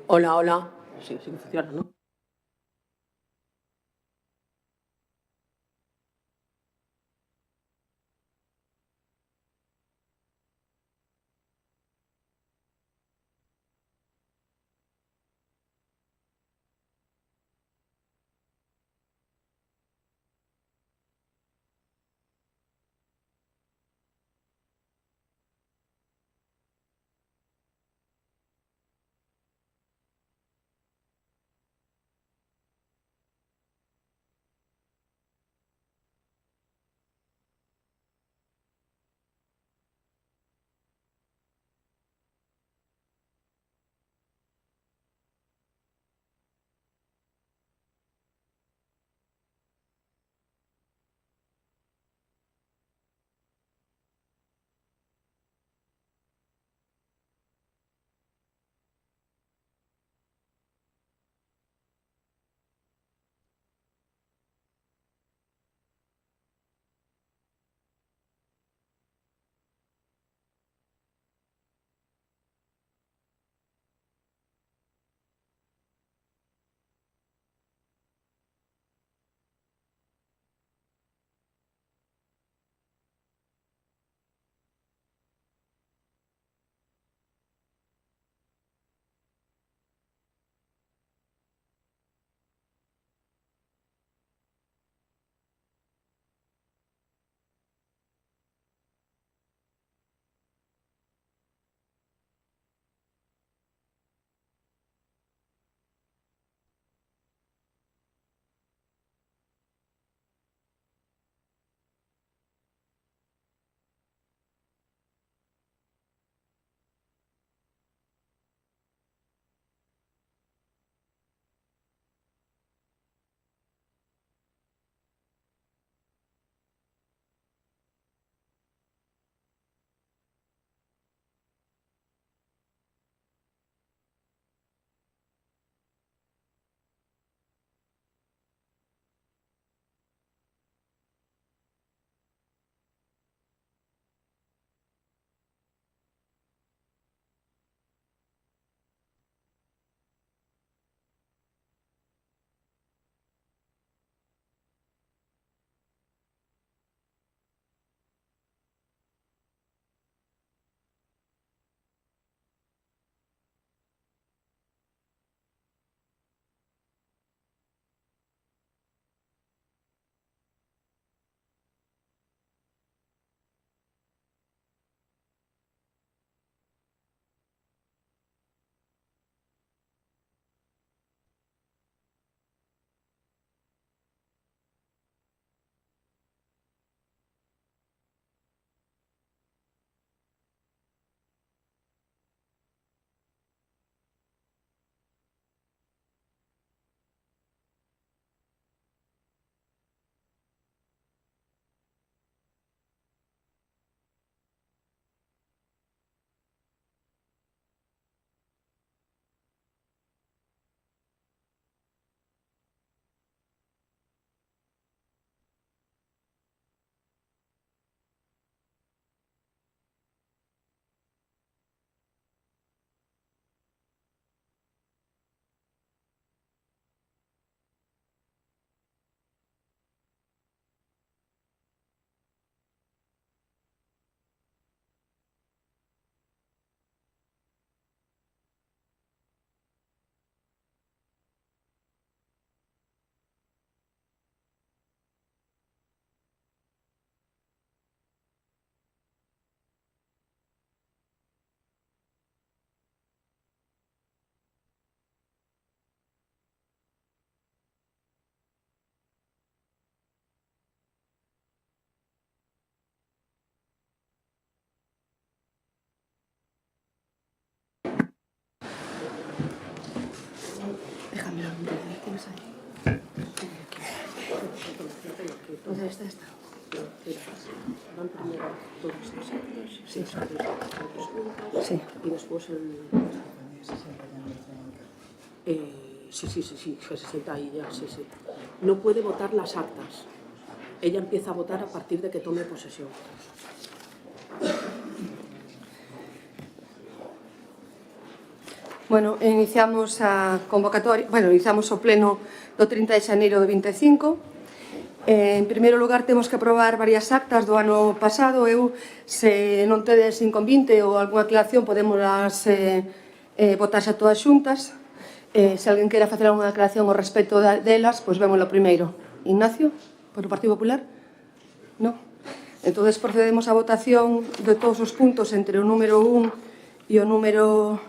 Hola, hola. Sí, sí que funciona, ¿no? Déjamelo, ¿qué tienes ahí? Pues esta. Van primero todos los actos, sí, sí. Y después el... Sí, que se sienta ahí ya, sí. No puede votar las actas. Ella empieza a votar a partir de que tome posesión. Bueno, iniciamos a convocatoria, iniciamos o pleno do 30 de xaneiro do 25. En primeiro lugar, temos que aprobar varias actas do ano pasado. Se non tedes inconvinte ou algunha aclaración, podemos votarse a todas xuntas. Se alguén quera facer alguna aclaración ao respecto delas, pois vémoslo primeiro. Ignacio, por o Partido Popular? Non? Entón, procedemos á votación de todos os puntos entre o número 1 e o número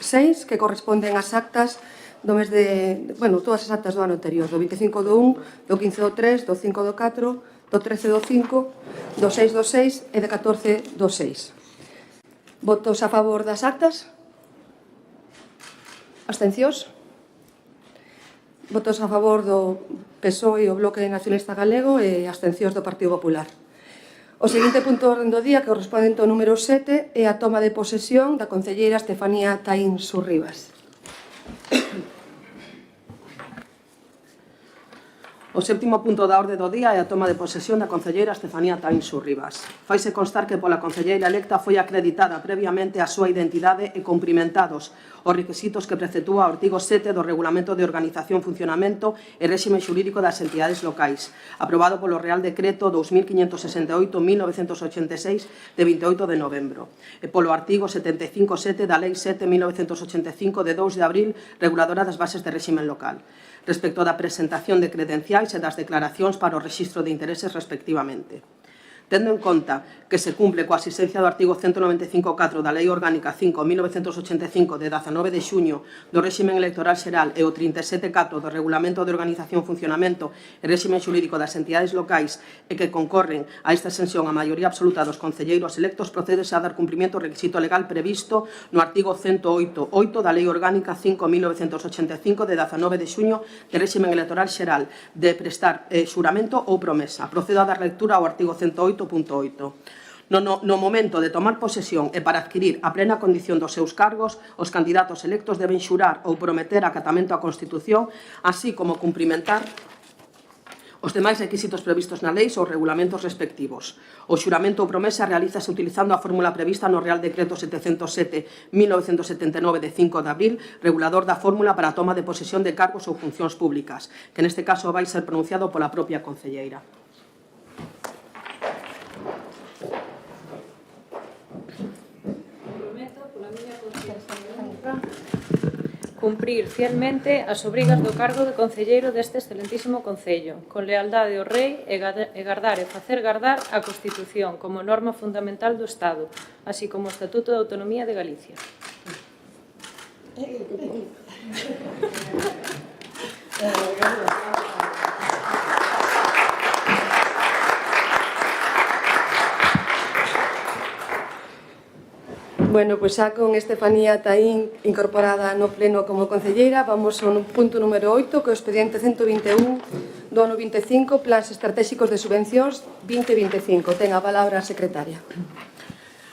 6, que corresponden ás actas do mes de... todas as actas do ano anterior, do 25 do 1, do 15 do 3, do 5 do 4, do 13 do 5, do 6 do 6 e do 14 do 6. Votos a favor das actas? Abstencións? Votos a favor do PSOE e o Bloque Nacionalista Galego e abstencións do Partido Popular. O seguinte punto de orden do día, que corresponde ao número 7, é a toma de posesión da concelleira Estefanía Taín Surribas. O séptimo punto da orde do día é a toma de posesión da concelleira Estefanía Taín Surribas. Faise constar que pola concelleira electa foi acreditada previamente a súa identidade e cumprimentados os requisitos que preceptúa o artigo 7 do Regulamento de Organización, Funcionamento e Réxime Xurídico das Entidades Locais, aprobado polo Real Decreto 2568-1986 de 28 de novembro, e polo artigo 75.7 da Lei 7-1985 de 2 de abril, reguladora das bases de réxime local, respecto da presentación de credenciais e das declaracións para o rexistro de intereses respectivamente. Tendo en conta que se cumple coa asistencia do artigo 195.4 da Lei Orgánica 5.1985 de 19 de xuño do réximen electoral xeral e o 37.4 do Regulamento de Organización, Funcionamento e Réximen Xurídico das Entidades Locais e que concorren a esta exención a maioría absoluta dos concelleiros electos, procedese a dar cumprimento ao requisito legal previsto no artigo 108.8 da Lei Orgánica 5.1985 de 19 de xuño de réximen electoral xeral de prestar xuramento ou promesa. Procedo a dar lectura ao artigo 108.8. No momento de tomar posesión e para adquirir a plena condición dos seus cargos, os candidatos electos deben xurar ou prometer acatamento á Constitución, así como cumprimentar os demais requisitos previstos na lei ou regulamentos respectivos. O xuramento ou promesa realízase utilizando a fórmula prevista no Real Decreto 707-1979 de 5 de abril, regulador da fórmula para a toma de posesión de cargos ou funcións públicas, que neste caso vai ser pronunciado pola propia concelleira. Cumprir fielmente as obrigas do cargo de concelleiro deste excelentísimo concello, con lealdade ao rei e gardar e facer gardar a Constitución como norma fundamental do Estado, así como o Estatuto de Autonomía de Galicia. Bueno, pois xa con Estefanía Taín incorporada no pleno como concelleira, vamos ao punto número 8, que é o expediente 121 do ano 25, plans estratégicos de subvencións 2025. Ten a palabra a secretaria.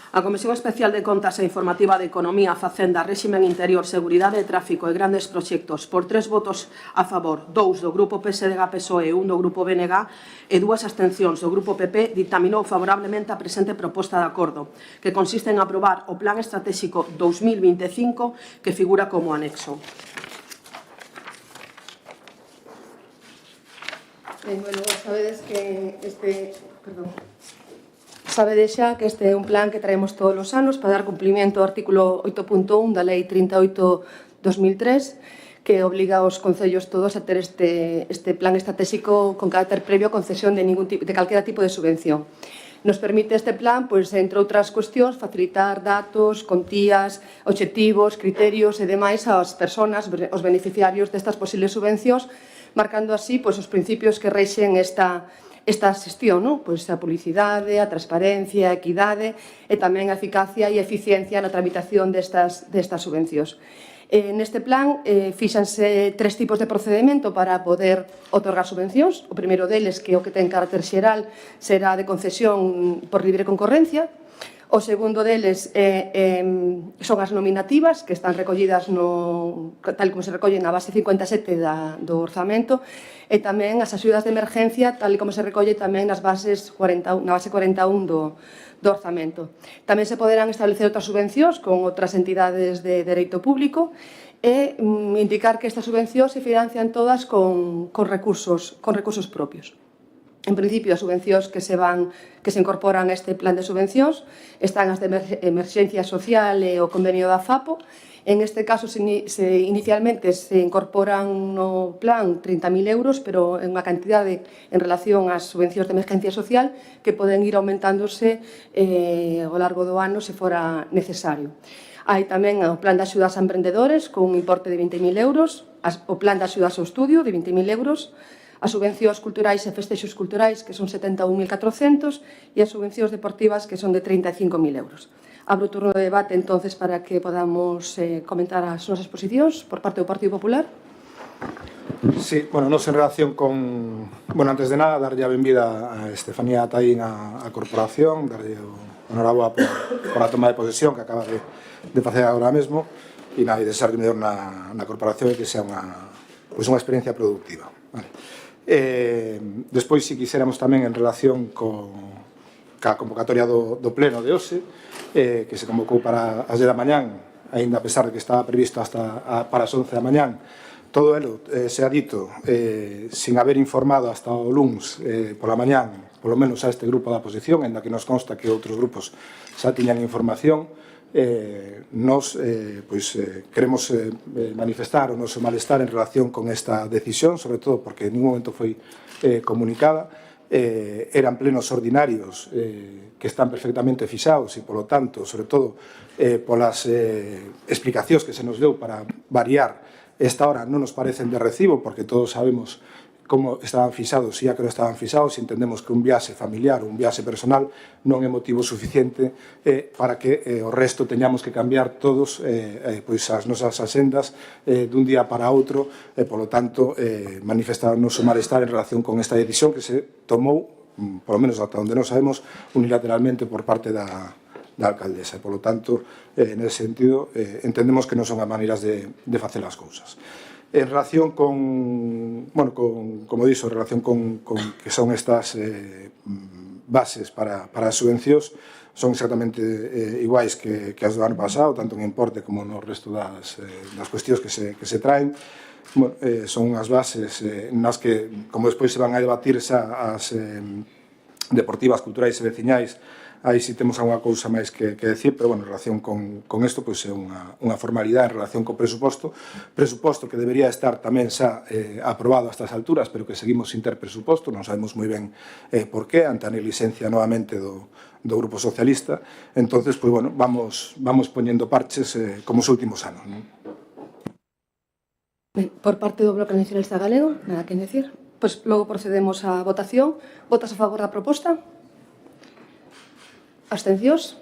A Comisión Especial de Contas e Informativa de Economía, Facenda, Réximen Interior, Seguridade e Tráfico e Grandes Proxectos, por 3 votos a favor, 2 do Grupo PSDG-PSOE e 1 do Grupo BNG e 2 abstencións do Grupo PP, dictaminou favorablemente a presente proposta de acordo, que consiste en aprobar o Plan Estratégico 2025 que figura como anexo. Bueno, sabedes que Sabedes xa que este é un plan que traemos todos os anos para dar cumplimento ao artículo 8.1 da Lei 38/2003, que obliga aos concellos todos a ter este plan estratégico con carácter previo a concesión de calquera tipo de subvención. Nos permite este plan, pois, entre outras cuestións, facilitar datos, contías, obxectivos, criterios e demais ás persoas, aos beneficiarios destas posibles subvencións, marcando así pois, os principios que rexen esta xestión, non? Pois a publicidade, a transparencia, a equidade e tamén a eficacia e eficiencia na tramitación destas subvencións. Neste plan fíxanse 3 tipos de procedimento para poder otorgar subvencións. O primeiro deles, que é o que ten carácter xeral, será de concesión por libre concorrencia. O segundo deles son as nominativas, que están recollidas tal como se recollen na base 57 do orzamento, e tamén as axudas de emergencia, tal como se recolle tamén na base 41 do orzamento. Tamén se poderán establecer outras subvencións con outras entidades de dereito público e indicar que estas subvencións se financian todas con recursos propios. En principio, as subvencións que se incorporan a este plan de subvencións están as de emerxencia social e o convenio da FAPO. En este caso, inicialmente se incorporan no plan 30.000 euros, pero en unha cantidade en relación ás subvencións de emergencia social que poden ir aumentándose ao largo do ano se fora necesario. Hai tamén o plan de axudas a emprendedores con un importe de 20.000 euros, o plan de axudas ao estudio de 20.000 euros, as subvencións culturais e festexos culturais, que son 71.400, e as subvencións deportivas, que son de 35.000 euros. Abro o turno de debate, entonces, para que podamos comentar as nosas posicións por parte do Partido Popular. Sí, bueno, nos en relación con... Bueno, antes de nada, darlle a benvida a Estefanía Taín á corporación, darlle o honoraboa por a toma de posesión que acaba de facer agora mesmo, e nada, e desearlle mellor na corporación e que sea unha experiencia productiva. Vale. Despois, se quixéramos tamén en relación ca convocatoria do pleno de hoxe, que se convocou para as 10 da mañán, aínda a pesar de que estaba previsto hasta para as 11 da mañán, todo elo se ha dito sin haber informado hasta o luns pola mañán, polo menos a este grupo da oposición, aínda que nos consta que outros grupos xa tiñan información. Nos queremos manifestar o noso malestar en relación con esta decisión, sobre todo porque en ningún momento foi comunicada. Eran plenos ordinarios que están perfectamente fixados e, polo tanto, sobre todo polas explicacións que se nos deu para variar esta hora non nos parecen de recibo, porque todos sabemos como estaban fixados, e a que non estaban fixados, e entendemos que un viaxe familiar ou un viaxe personal non é motivo suficiente para que o resto teñamos que cambiar todos as nosas asendas dun día para outro, e, polo tanto, manifestar o noso malestar en relación con esta decisión que se tomou, polo menos ata onde non sabemos, unilateralmente por parte da alcaldesa. E, polo tanto, nese sentido, entendemos que non son as maneiras de facer as cousas. En relación como dixo, en relación con que son estas bases para as subvencións, son exactamente iguais que as do ano pasado, tanto en importe como no resto das cuestións que se traen. Son unhas bases nas que, como despois se van a debatir as deportivas, culturais e veciñais, aí si temos alguna cousa máis que decir, pero, en relación con isto, é unha formalidade en relación co presuposto que debería estar tamén xa aprobado a estas alturas, pero que seguimos sin ter presuposto, non sabemos moi ben por qué, ante a negligencia novamente do Grupo Socialista. Entonces, vamos poñendo parches como os últimos anos. Por parte do Bloque Nacionalista Galego, nada que decir. Logo procedemos á votación. Votas a favor da proposta? Abstencións?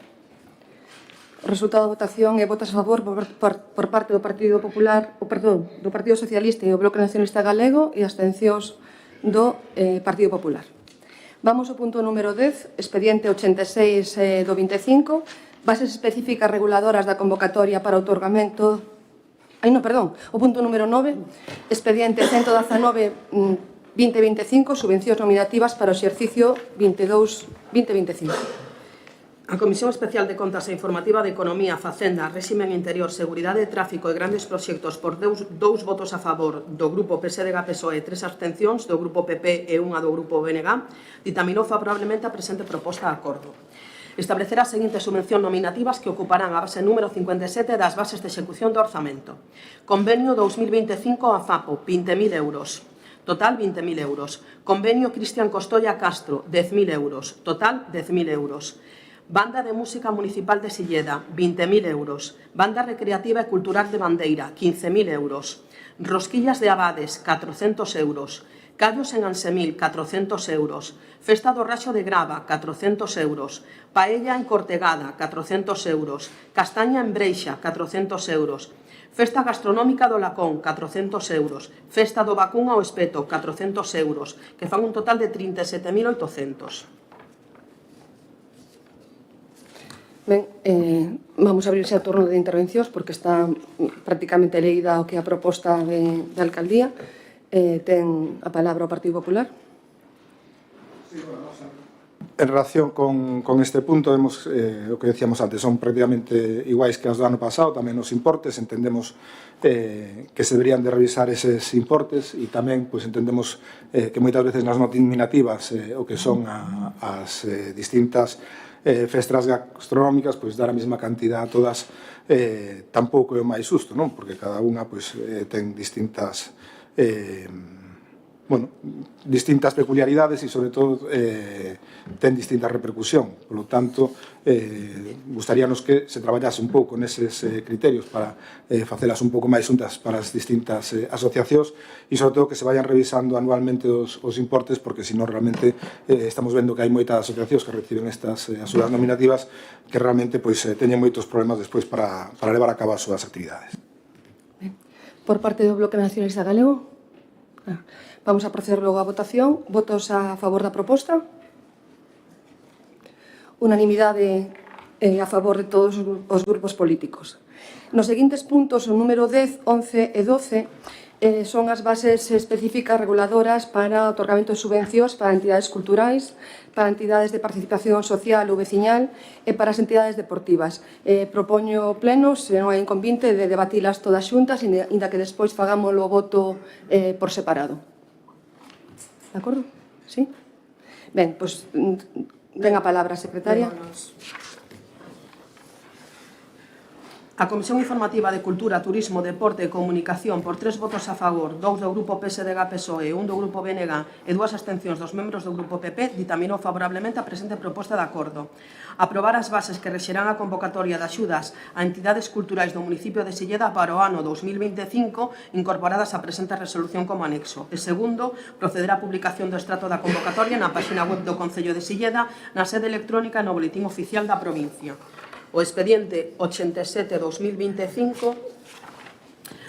O resultado da votación é votas a favor por parte do Partido Popular, do Partido Socialista e do Bloque Nacionalista Galego, e abstencións do Partido Popular. Vamos ao punto número 10, expediente 86 do 25, bases específicas reguladoras da convocatoria para o outorgamento... O punto número 9, expediente 119-2025, subvencións nominativas para o exercicio 22-2025. A Comisión Especial de Contas e Informativa de Economía, Facenda, Réximen Interior, Seguridade de Tráfico e Grandes Proxectos por dous votos a favor do Grupo PSDG-PSOE e 3 abstencións do Grupo PP e unha do Grupo BNG, ditaminou favorablemente a presente proposta de acordo. Establecer as seguintes subvencións nominativas que ocuparán a base número 57 das bases de execución do orzamento. Convenio 2025 a FAPO, 20.000 euros. Total, 20.000 euros. Convenio Cristian Costolla Castro, 10.000 euros. Total, 10.000 euros. Banda de Música Municipal de Silleda, 20.000 euros. Banda Recreativa e Cultural de Bandeira, 15.000 euros. Rosquillas de Abades, 400 euros. Callos en Ansemil, 400 euros. Festa do Raxo de Grava, 400 euros. Paella en Cortegada, 400 euros. Castaña en Breixa, 400 euros. Festa Gastronómica do Lacón, 400 euros. Festa do Bacún ao Espeto, 400 euros, que fan un total de 37.800. Ben, vamos a abrirse a turno de intervencións porque está prácticamente leída o que é a proposta de alcaldía. Ten a palabra o Partido Popular. En relación con este punto, vemos o que decíamos antes, son prácticamente iguais que as do ano pasado, tamén os importes, entendemos que se deberían de revisar eses importes e tamén entendemos que moitas veces nas nominativas o que son as distintas festas gastronómicas, dar a mesma cantidad a todas tampouco é o máis xusto, non? Porque cada unha ten distintas distintas peculiaridades e, sobre todo, ten distinta repercusión. Por lo tanto, gustaríanos que se traballase un pouco neses criterios para facelas un pouco máis xuntas para as distintas asociacións e, sobre todo, que se vayan revisando anualmente os importes, porque, senón, realmente estamos vendo que hai moitas asociacións que reciben estas axudas nominativas que realmente teñen moitos problemas despois para levar a cabo as súas actividades. Por parte do Bloque Nacionalista Galego, vamos a proceder logo a votación. Votos a favor da proposta. Unanimidade a favor de todos os grupos políticos. Nos seguintes puntos, o número 10, 11 e 12, son as bases específicas reguladoras para o otorgamento de subvencións para entidades culturais, para entidades de participación social ou veciñal e para as entidades deportivas. Propoño ao pleno, se non hai inconvinte, de debatilas todas xuntas, inda que despois fagamos o voto por separado. De acordo? Sí? Ben, pois, ten a palabra a secretaria. A Comisión Informativa de Cultura, Turismo, Deporte e Comunicación, por 3 votos a favor, 2 do Grupo PSDG-PSOE e 1 do Grupo BNG e 2 abstencións dos membros do Grupo PP, ditaminou favorablemente a presente proposta de acordo. Aprobar as bases que rexerán a convocatoria de axudas a entidades culturais do municipio de Silleda para o ano 2025, incorporadas á presente resolución como anexo. E segundo, proceder á publicación do extracto da convocatoria na página web do Concello de Silleda, na sede electrónica e no boletín oficial da provincia. O expediente 87-2025,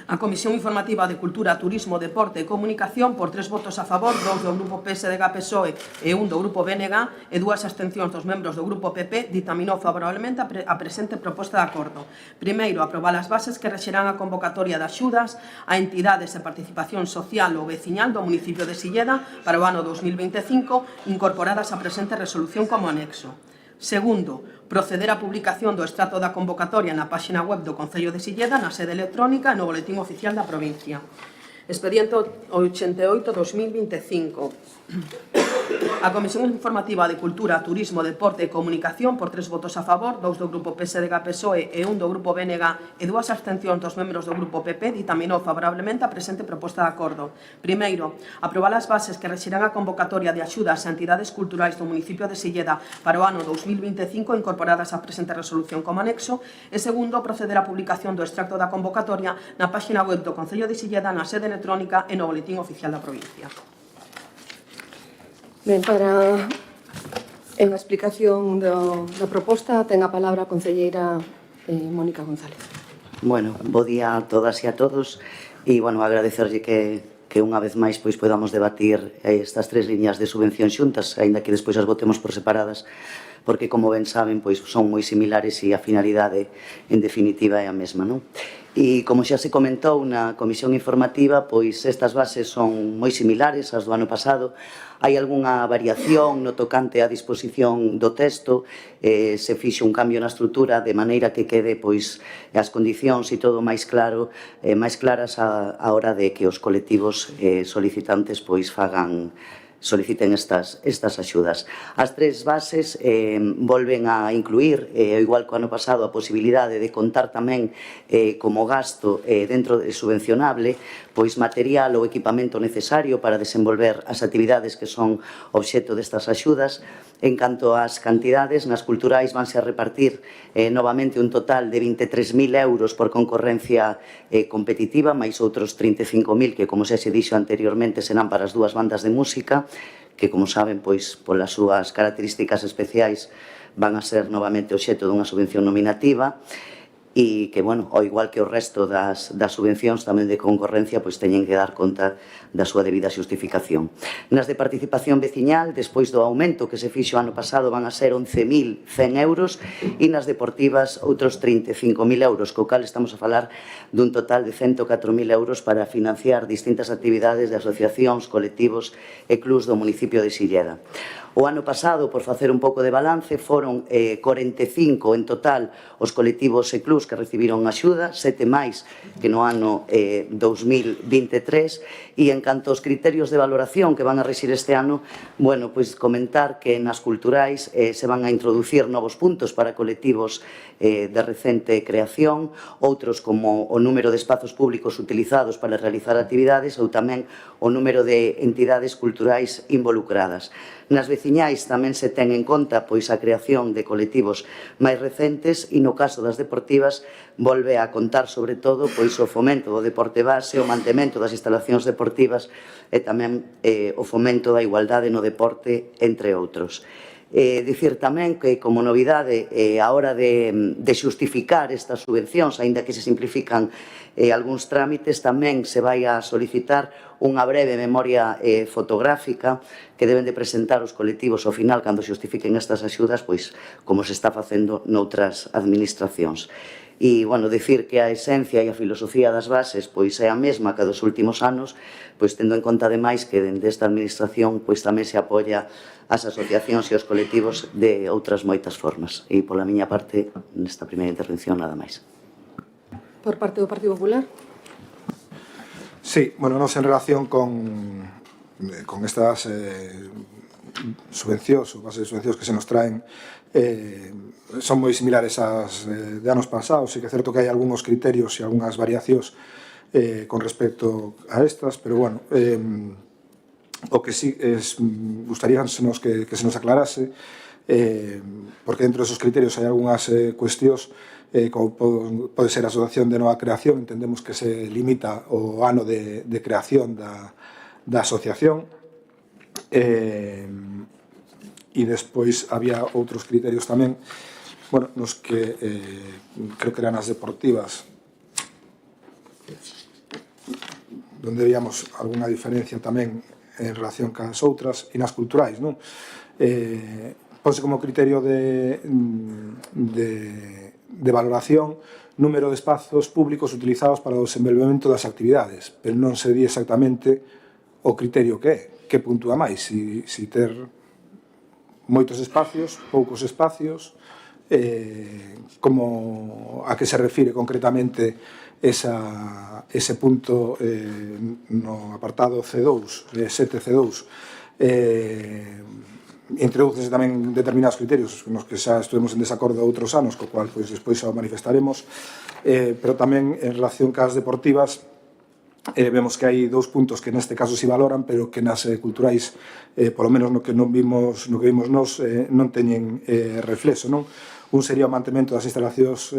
a Comisión Informativa de Cultura, Turismo, Deporte e Comunicación, por 3 votos a favor, 2 do Grupo PSDG-PSOE e 1 do Grupo BNG e 2 abstencións dos membros do Grupo PP, ditaminou favorablemente a presente proposta de acordo. Primeiro, aprobar as bases que rexerán a convocatoria de axudas a entidades de participación social ou veciñal do municipio de Silleda para o ano 2025, incorporadas á presente resolución como anexo. Segundo, proceder á publicación do extracto da convocatoria na página web do Concello de Silleda, na sede electrónica e no boletín oficial da provincia. Expediente 88-2025. A Comisión Informativa de Cultura, Turismo, Deporte e Comunicación, por 3 votos a favor, 2 do Grupo PSDG-PSOE e 1 do Grupo BNG e 2 abstencións dos membros do Grupo PP, ditaminou favorablemente a presente proposta de acordo. Primeiro, aprobar as bases que rexerán a convocatoria de axudas a entidades culturais do municipio de Silleda para o ano 2025, incorporadas á presente resolución como anexo. E segundo, proceder á publicación do extracto da convocatoria na página web do Concello de Silleda, na sede electrónica e no boletín oficial da provincia. Ben, para a explicación da proposta ten a palabra a concelleira Mónica González. Bueno, bo día a todas e a todos e, agradecerlle que unha vez máis podamos debatir estas 3 liñas de subvención xuntas, aínda que despois as votemos por separadas, porque, como ben saben, son moi similares e a finalidade, en definitiva, é a mesma, non? E, como xa se comentou na comisión informativa, estas bases son moi similares ás do ano pasado. Hai algunha variación no tocante á disposición do texto, se fixe un cambio na estrutura de maneira que quede as condicións e todo máis claro, máis claras a hora de que os colectivos solicitantes soliciten estas axudas. As 3 bases volven a incluir, igual que o ano pasado, a posibilidade de contar tamén como gasto dentro de subvencionable material ou equipamento necesario para desenvolver as actividades que son obxecto destas axudas. En canto ás cantidades, nas culturais vanse a repartir novamente un total de 23.000 euros por concorrencia competitiva, máis outros 35.000 que, como xa se dixo anteriormente, serán para as 2 bandas de música, que, como saben, polas súas características especiais van a ser novamente obxecto dunha subvención nominativa. e que, bueno, ao igual que o resto das subvencións tamén de concorrencia, pois teñen que dar conta da súa debida xustificación. Nas de participación veciñal, despois do aumento que se fixo ano pasado, van a ser 11.100 euros e nas deportivas outros 35.000 euros, co cal estamos a falar dun total de 104.000 euros para financiar distintas actividades de asociacións, colectivos e clubs do municipio de Silleda. O ano pasado, por facer un pouco de balance, foron 45 en total os colectivos e clubs que recibiron axuda, 7 máis que no ano 2023, e en canto aos criterios de valoración que van a rexir este ano, bueno, pois comentar que nas culturais se van a introducir novos puntos para colectivos de recente creación, outros como o número de espazos públicos utilizados para realizar actividades ou tamén o número de entidades culturais involucradas. Nas veciñais tamén se ten en conta pois a creación de colectivos máis recentes e no caso das deportivas volve a contar sobre todo pois o fomento do deporte base, o mantemento das instalacións deportivas e tamén o fomento da igualdade no deporte, entre outros. Dicir tamén que, como novidade, a hora de xustificar estas subvencións, aínda que se simplifican algúns trámites, tamén se vai a solicitar unha breve memoria fotográfica que deben de presentar os colectivos ao final cando xustifiquen estas axudas, pois como se está facendo noutras administracións. E, bueno, dicir que a esencia e a filosofía das bases pois é a mesma que a dos últimos anos, pois tendo en conta ademais que dende esta administración pois tamén se apoia as asociacións e os colectivos de outras moitas formas. E pola miña parte, nesta primeira intervención, nada máis. Por parte do Partido Popular? Sí, bueno, nos en relación con estas subvencións ou bases de subvencións que se nos traen son moi similares ás de anos pasados, e que é certo que hai algúns criterios e algunhas variacións con respecto a estas, pero bueno, o que sí gustaríanos que se nos aclarase, porque dentro desos criterios hai algunhas cuestións, como pode ser a asociación de nova creación, entendemos que se limita o ano de creación da asociación, e despois había outros criterios tamén, bueno, nos que creo que eran as deportivas, donde veíamos algunha diferencia tamén en relación cas outras, e nas culturais, non? Ponse como criterio de valoración número de espazos públicos utilizados para o desenvolvemento das actividades, pero non se di exactamente o criterio que é, que puntúa máis, si ter moitos espacios, poucos espacios, como a que se refire concretamente ese punto no apartado C2, 7C2, introducese tamén determinados criterios nos que xa estuvemos en desacordo outros anos, co cual pois despois xa o manifestaremos, pero tamén en relación cas deportivas vemos que hai dous puntos que neste caso si valoran, pero que nas culturais, polo menos no que vimos nos, non teñen reflexo, non? Un sería o mantemento das instalacións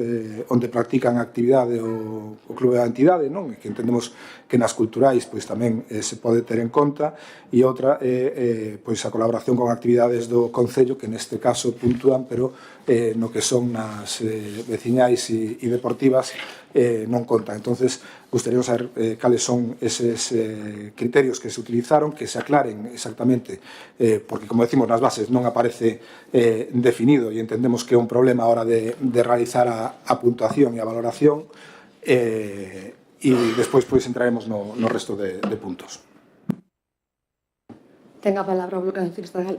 onde practican actividade o clube da entidade, non? Que entendemos que nas culturais pois tamén se pode ter en conta, e outra é pois a colaboración con actividades do Concello, que neste caso puntúan, pero no que son nas veciñais e deportivas non contan. Entonces, gustaríamos saber cales son eses criterios que se utilizaron, que se aclaren exactamente, porque, como decimos, nas bases non aparece definido, e entendemos que é un problema a hora de realizar a puntuación e a valoración, e despois pois entraremos no resto de puntos. Ten a palabra o Bloque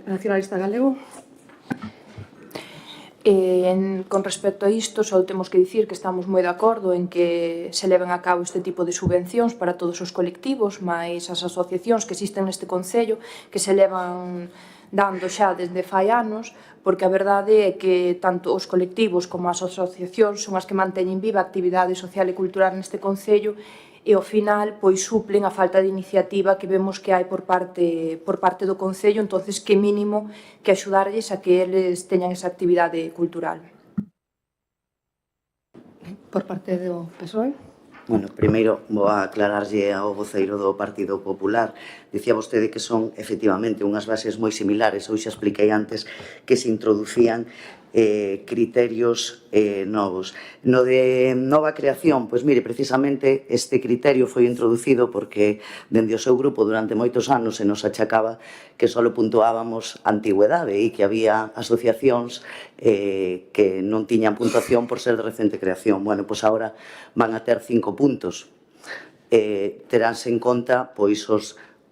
Nacionalista Galego. Con respecto a isto, só temos que dicir que estamos moi de acordo en que se leven a cabo este tipo de subvencións para todos os colectivos, máis as asociacións que existen neste Concello, que se levan dando xa desde fai anos, porque a verdade é que tanto os colectivos como as asociacións son as que manteñen viva a actividade social e cultural neste Concello, e ao final pois suplen a falta de iniciativa que vemos que hai por parte do Concello, entonces que mínimo que axudarlles a que eles teñan esa actividade cultural. Por parte do PSOE. Bueno, primeiro vou a aclararlle ao voceiro do Partido Popular. Dicía vostede que son efectivamente unhas bases moi similares, ou xa expliquei antes que se introducían criterios novos. No de nova creación, pois mire, precisamente este criterio foi introducido porque dende o seu grupo durante moitos anos se nos achacaba que só puntuábamos antigüedade e que había asociacións que non tiñan puntuación por ser de recente creación. Bueno, pois agora van a ter 5 puntos. Teránse en conta pois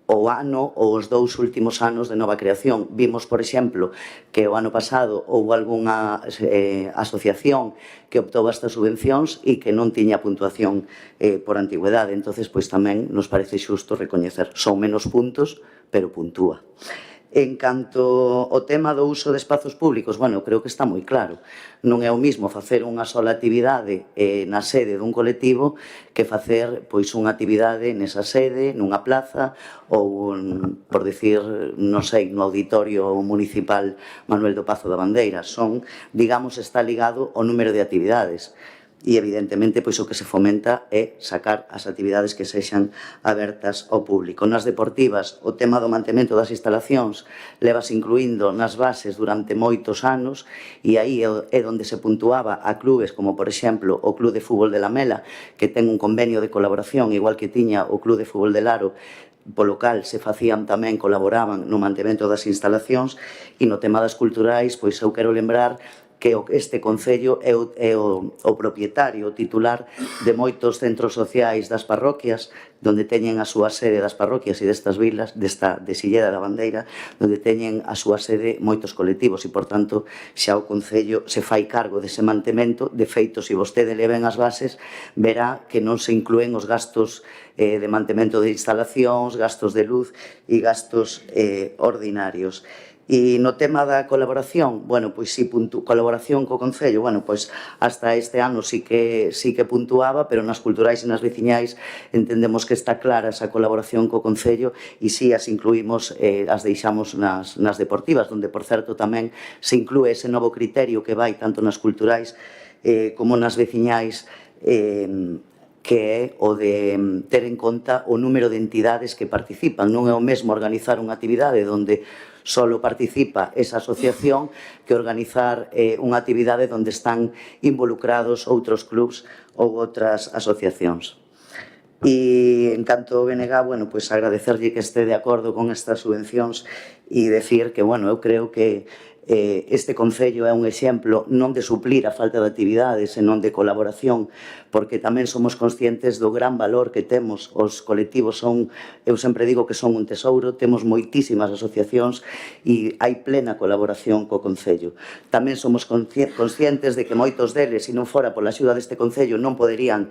o ano ou os 2 últimos anos de nova creación. Vimos, por exemplo, que o ano pasado houve algunha asociación que optou a estas subvencións e que non tiña puntuación por antigüedade. Entonces, pois tamén nos parece xusto recoñecer. Son menos puntos, pero puntúa. En canto ao tema do uso de espazos públicos, bueno, creo que está moi claro. Non é o mismo facer unha sola actividade na sede dun colectivo que facer pois unha actividade nesa sede, nunha plaza ou, por decir, non sei, no auditorio municipal Manuel do Pazo da Bandeira. Son, digamos, está ligado ao número de actividades. E, evidentemente, pois o que se fomenta é sacar as actividades que sexan abertas ao público. Nas deportivas, o tema do mantemento das instalacións levas incluindo nas bases durante moitos anos e aí é onde se puntuaba a clubes como, por exemplo, o Club de Fútbol de Lamela, que ten un convenio de colaboración igual que tiña o Club de Fútbol de Laro, polo cal se facían tamén, colaboraban no mantemento das instalacións. E no tema das culturais, pois eu quero lembrar que este Concello é o propietario, o titular de moitos centros sociais das parroquias, onde teñen a súa sede das parroquias e destas vilas, de Silleda da Bandeira, onde teñen a súa sede moitos colectivos e, por tanto, xa o Concello se fai cargo dese mantemento. De feito, se vostede le ven as bases, verá que non se inclúen os gastos de mantemento de instalacións, gastos de luz e gastos ordinarios. E no tema da colaboración, bueno, pois si colaboración co Concello, bueno, pois hasta este ano sí que puntuaba, pero nas culturais e nas veciñais entendemos que está clara esa colaboración co Concello e si as incluímos, as deixamos nas deportivas, onde, por certo, tamén se inclúe ese novo criterio que vai tanto nas culturais como nas veciñais, que é o de ter en conta o número de entidades que participan. Non é o mesmo organizar unha actividade onde solo participa esa asociación que organizar unha actividade onde están involucrados outros clubs ou outras asociacións. E en canto ao BNG, bueno, pois agradecerlle que este de acordo con estas subvencións e decir que, bueno, eu creo que este Concello é un exemplo non de suplir a falta de actividades, senón de colaboración, porque tamén somos conscientes do gran valor que temos. Os colectivos son, eu sempre digo que son un tesouro, temos moitísimas asociacións e hai plena colaboración co Concello. Tamén somos conscientes de que moitos deles, se non fora pola axuda deste Concello, non poderían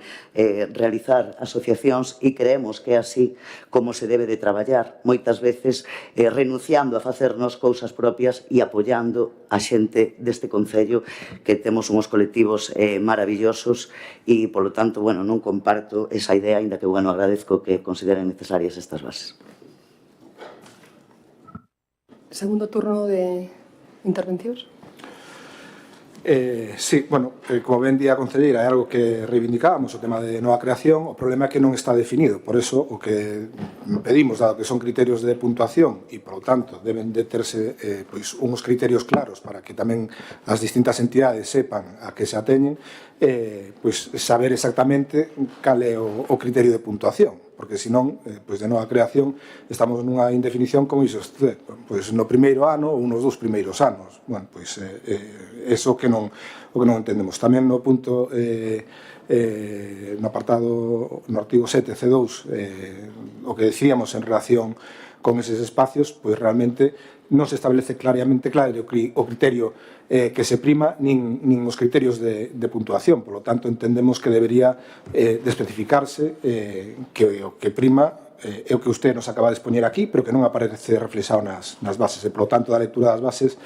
realizar asociacións e creemos que é así como se debe de traballar, moitas veces renunciando a facernos cousas propias e apoiando a xente deste Concello, que temos uns colectivos maravillosos e, polo tanto, bueno, non comparto esa idea, ainda que, bueno, agradezco que consideren necesarias estas bases. Segundo turno de intervencións. Sí, bueno, como ben di a concelleira, é algo que reivindicábamos, o tema de nova creación. O problema é que non está definido, por eso o que pedimos, dado que son criterios de puntuación e, por lo tanto, deben de terse pois, uns criterios claros para que tamén as distintas entidades sepan a que se ateñen, pois saber exactamente cal é o criterio de puntuación, porque senón, pois de nova creación, estamos nunha indefinición como iso, pois no primeiro ano ou nos 2 primeiros anos. Bueno, pois eso que non entendemos. Tamén no punto no apartado no artigo 7 C2, o que decíamos en relación con eses espacios, pois realmente non se establece claramente o criterio que se prima nin os criterios de puntuación. Por lo tanto, entendemos que debería de especificarse que o que prima é o que usted nos acaba de expoñer aquí, pero que non aparece reflexado nas bases. E, por lo tanto, da lectura das bases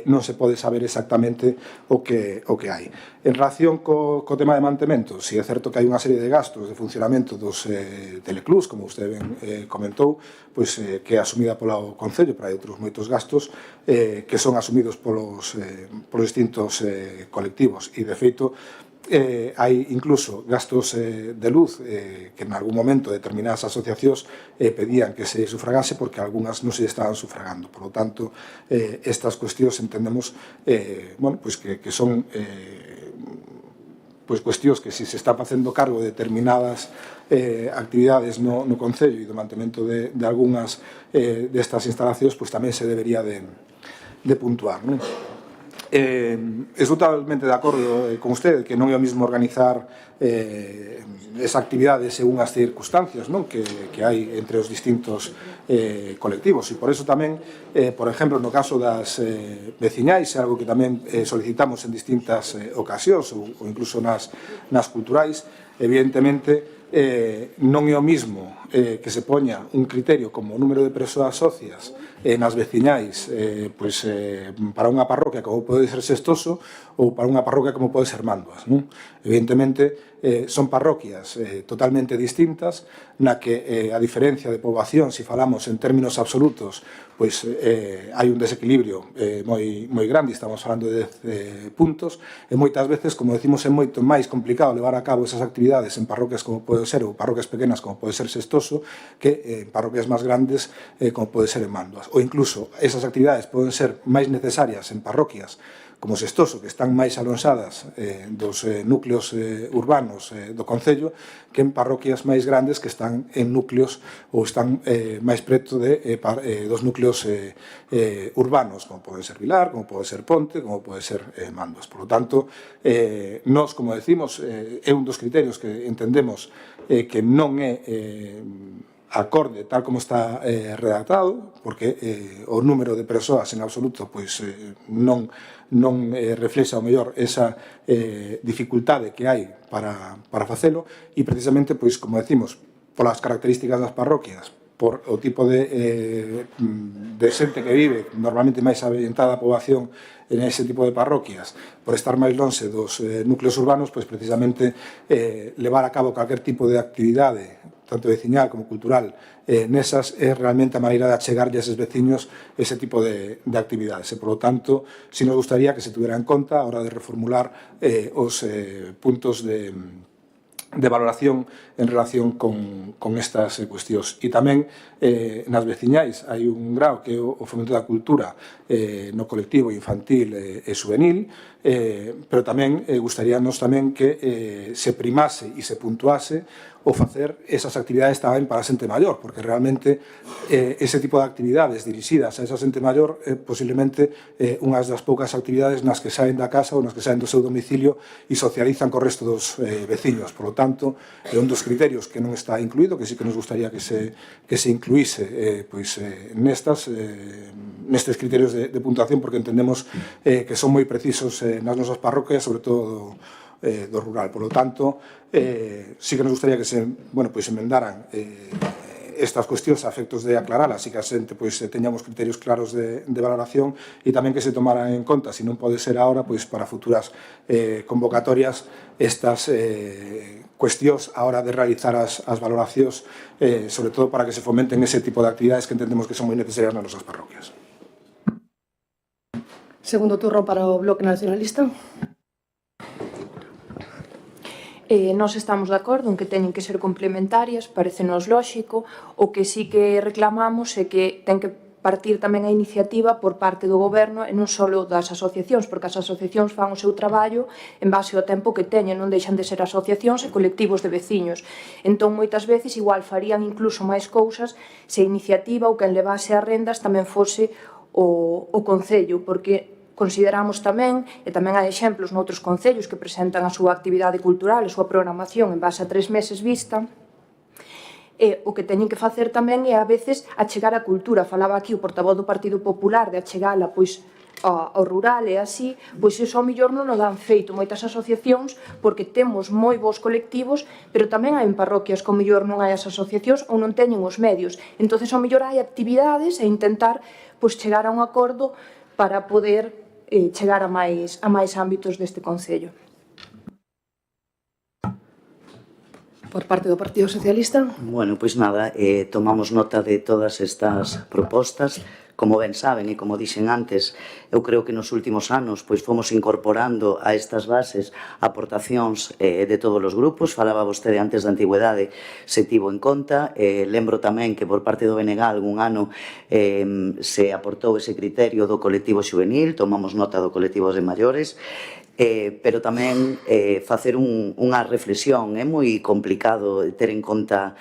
non se pode saber exactamente o que hai. En relación co tema de mantemento, si é certo que hai unha serie de gastos de funcionamento dos teleclubs, como usted ben comentou, pois que é asumida polo Concello, pero hai outros moitos gastos que son asumidos polos distintos colectivos. E, de feito, hai incluso gastos de luz que en algún momento determinadas asociacións pedían que se sufragase porque algunhas non se estaban sufragando. Por lo tanto, estas cuestións entendemos que son cuestións que se está facendo cargo de determinadas actividades no Concello e do mantemento de algunhas destas instalacións, tamén se debería de puntuar. Estou totalmente de acordo con usted que non é o mismo organizar esa actividade según as circunstancias que hai entre os distintos colectivos, e por eso tamén, por exemplo, no caso das veciñais, é algo que tamén solicitamos en distintas ocasións ou incluso nas culturais, evidentemente non é o mismo que se poña un criterio como o número de persoas socias nas veciñais para unha parroquia como pode ser Sestoso ou para unha parroquia como pode ser Mandoas. Evidentemente, son parroquias totalmente distintas na que a diferencia de poboación, se falamos en términos absolutos, hai un desequilibrio moi grande, estamos falando de 10 puntos, e moitas veces, como decimos, é moito máis complicado levar a cabo esas actividades en parroquias como pode ser, ou parroquias pequenas como pode ser Sestoso, que en parroquias máis grandes como pode ser en Mandoas. Ou incluso, esas actividades poden ser máis necesarias en parroquias como Sestoso, que están máis alonsadas dos núcleos urbanos do Concello, que en parroquias máis grandes que están en núcleos ou están máis preto dos núcleos urbanos, como pode ser Vilar, como pode ser Ponte, como pode ser Mandoas. Por lo tanto, nós, como decimos, é un dos criterios que entendemos que non é acorde tal como está redactado, porque o número de persoas en absoluto non reflexa o mellor esa dificultade que hai para facelo, e precisamente, como decimos, polas características das parroquias, por o tipo de xente que vive, normalmente máis avellentada a poboación en ese tipo de parroquias, por estar máis lonxe dos núcleos urbanos, precisamente levar a cabo calquer tipo de actividade, tanto veciñal como cultural, nesas é realmente a maneira de achegarlle a eses veciños ese tipo de actividades. E, por lo tanto, si nos gustaría que se tuviera en conta a hora de reformular os puntos de valoración en relación con estas cuestións. E tamén nas veciñais hai un grao que é o fomento da cultura no colectivo infantil e juvenil, pero tamén gustaríanos tamén que se primase e se puntuase o facer esas actividades tamén para a xente maior, porque realmente ese tipo de actividades dirixidas a esa xente maior é posiblemente unhas das poucas actividades nas que saen da casa ou nas que saen do seu domicilio e socializan co resto dos veciños. Por lo tanto, é un dos criterios que non está incluído, que sí que nos gustaría que se incluíse nestes criterios de puntuación, porque entendemos que son moi precisos nas nosas parroquias, sobre todo do rural. Por lo tanto, sí que nos gustaría que se enmendaran estas cuestións a efectos de aclaralas e que a xente teñamos criterios claros de valoración, e tamén que se tomaran en conta, se non pode ser ahora, para futuras convocatorias, estas cuestións a hora de realizar as valoracións, sobre todo para que se fomenten ese tipo de actividades que entendemos que son moi necesarias nas nosas parroquias. Segundo turno para o Bloque Nacionalista. Nós estamos de acordo en que teñen que ser complementarias, parecenos lóxico. O que sí que reclamamos é que ten que partir tamén a iniciativa por parte do Goberno e non só das asociacións, porque as asociacións fan o seu traballo en base ao tempo que teñen, non deixan de ser asociacións e colectivos de veciños. Entón, moitas veces, igual farían incluso máis cousas se a iniciativa ou quen levase as rendas tamén fose o Concello, porque consideramos tamén, e tamén hai exemplos noutros concellos que presentan a súa actividade cultural, a súa programación en base a 3 meses vista, e o que teñen que facer tamén é a veces achegar a cultura. Falaba aquí o portavoz do Partido Popular de achegala ao rural e así, iso ao mellor non o dan feito moitas asociacións, porque temos moi bons colectivos, pero tamén hai en parroquias que ao mellor non hai as asociacións ou non teñen os medios. Entón, ao mellor hai actividades e intentar chegar a un acordo para poder chegar a máis ámbitos deste Concello. Por parte do Partido Socialista. Bueno, pois nada, tomamos nota de todas estas propostas. Como ben saben e como dixen antes, eu creo que nos últimos anos pois fomos incorporando a estas bases aportacións de todos os grupos. Falaba vostede antes da antigüedade, se tivo en conta. Lembro tamén que por parte do BNG algún ano se aportou ese criterio do colectivo xuvenil, tomamos nota do colectivo de maiores, pero tamén facer unha reflexión. É moi complicado ter en conta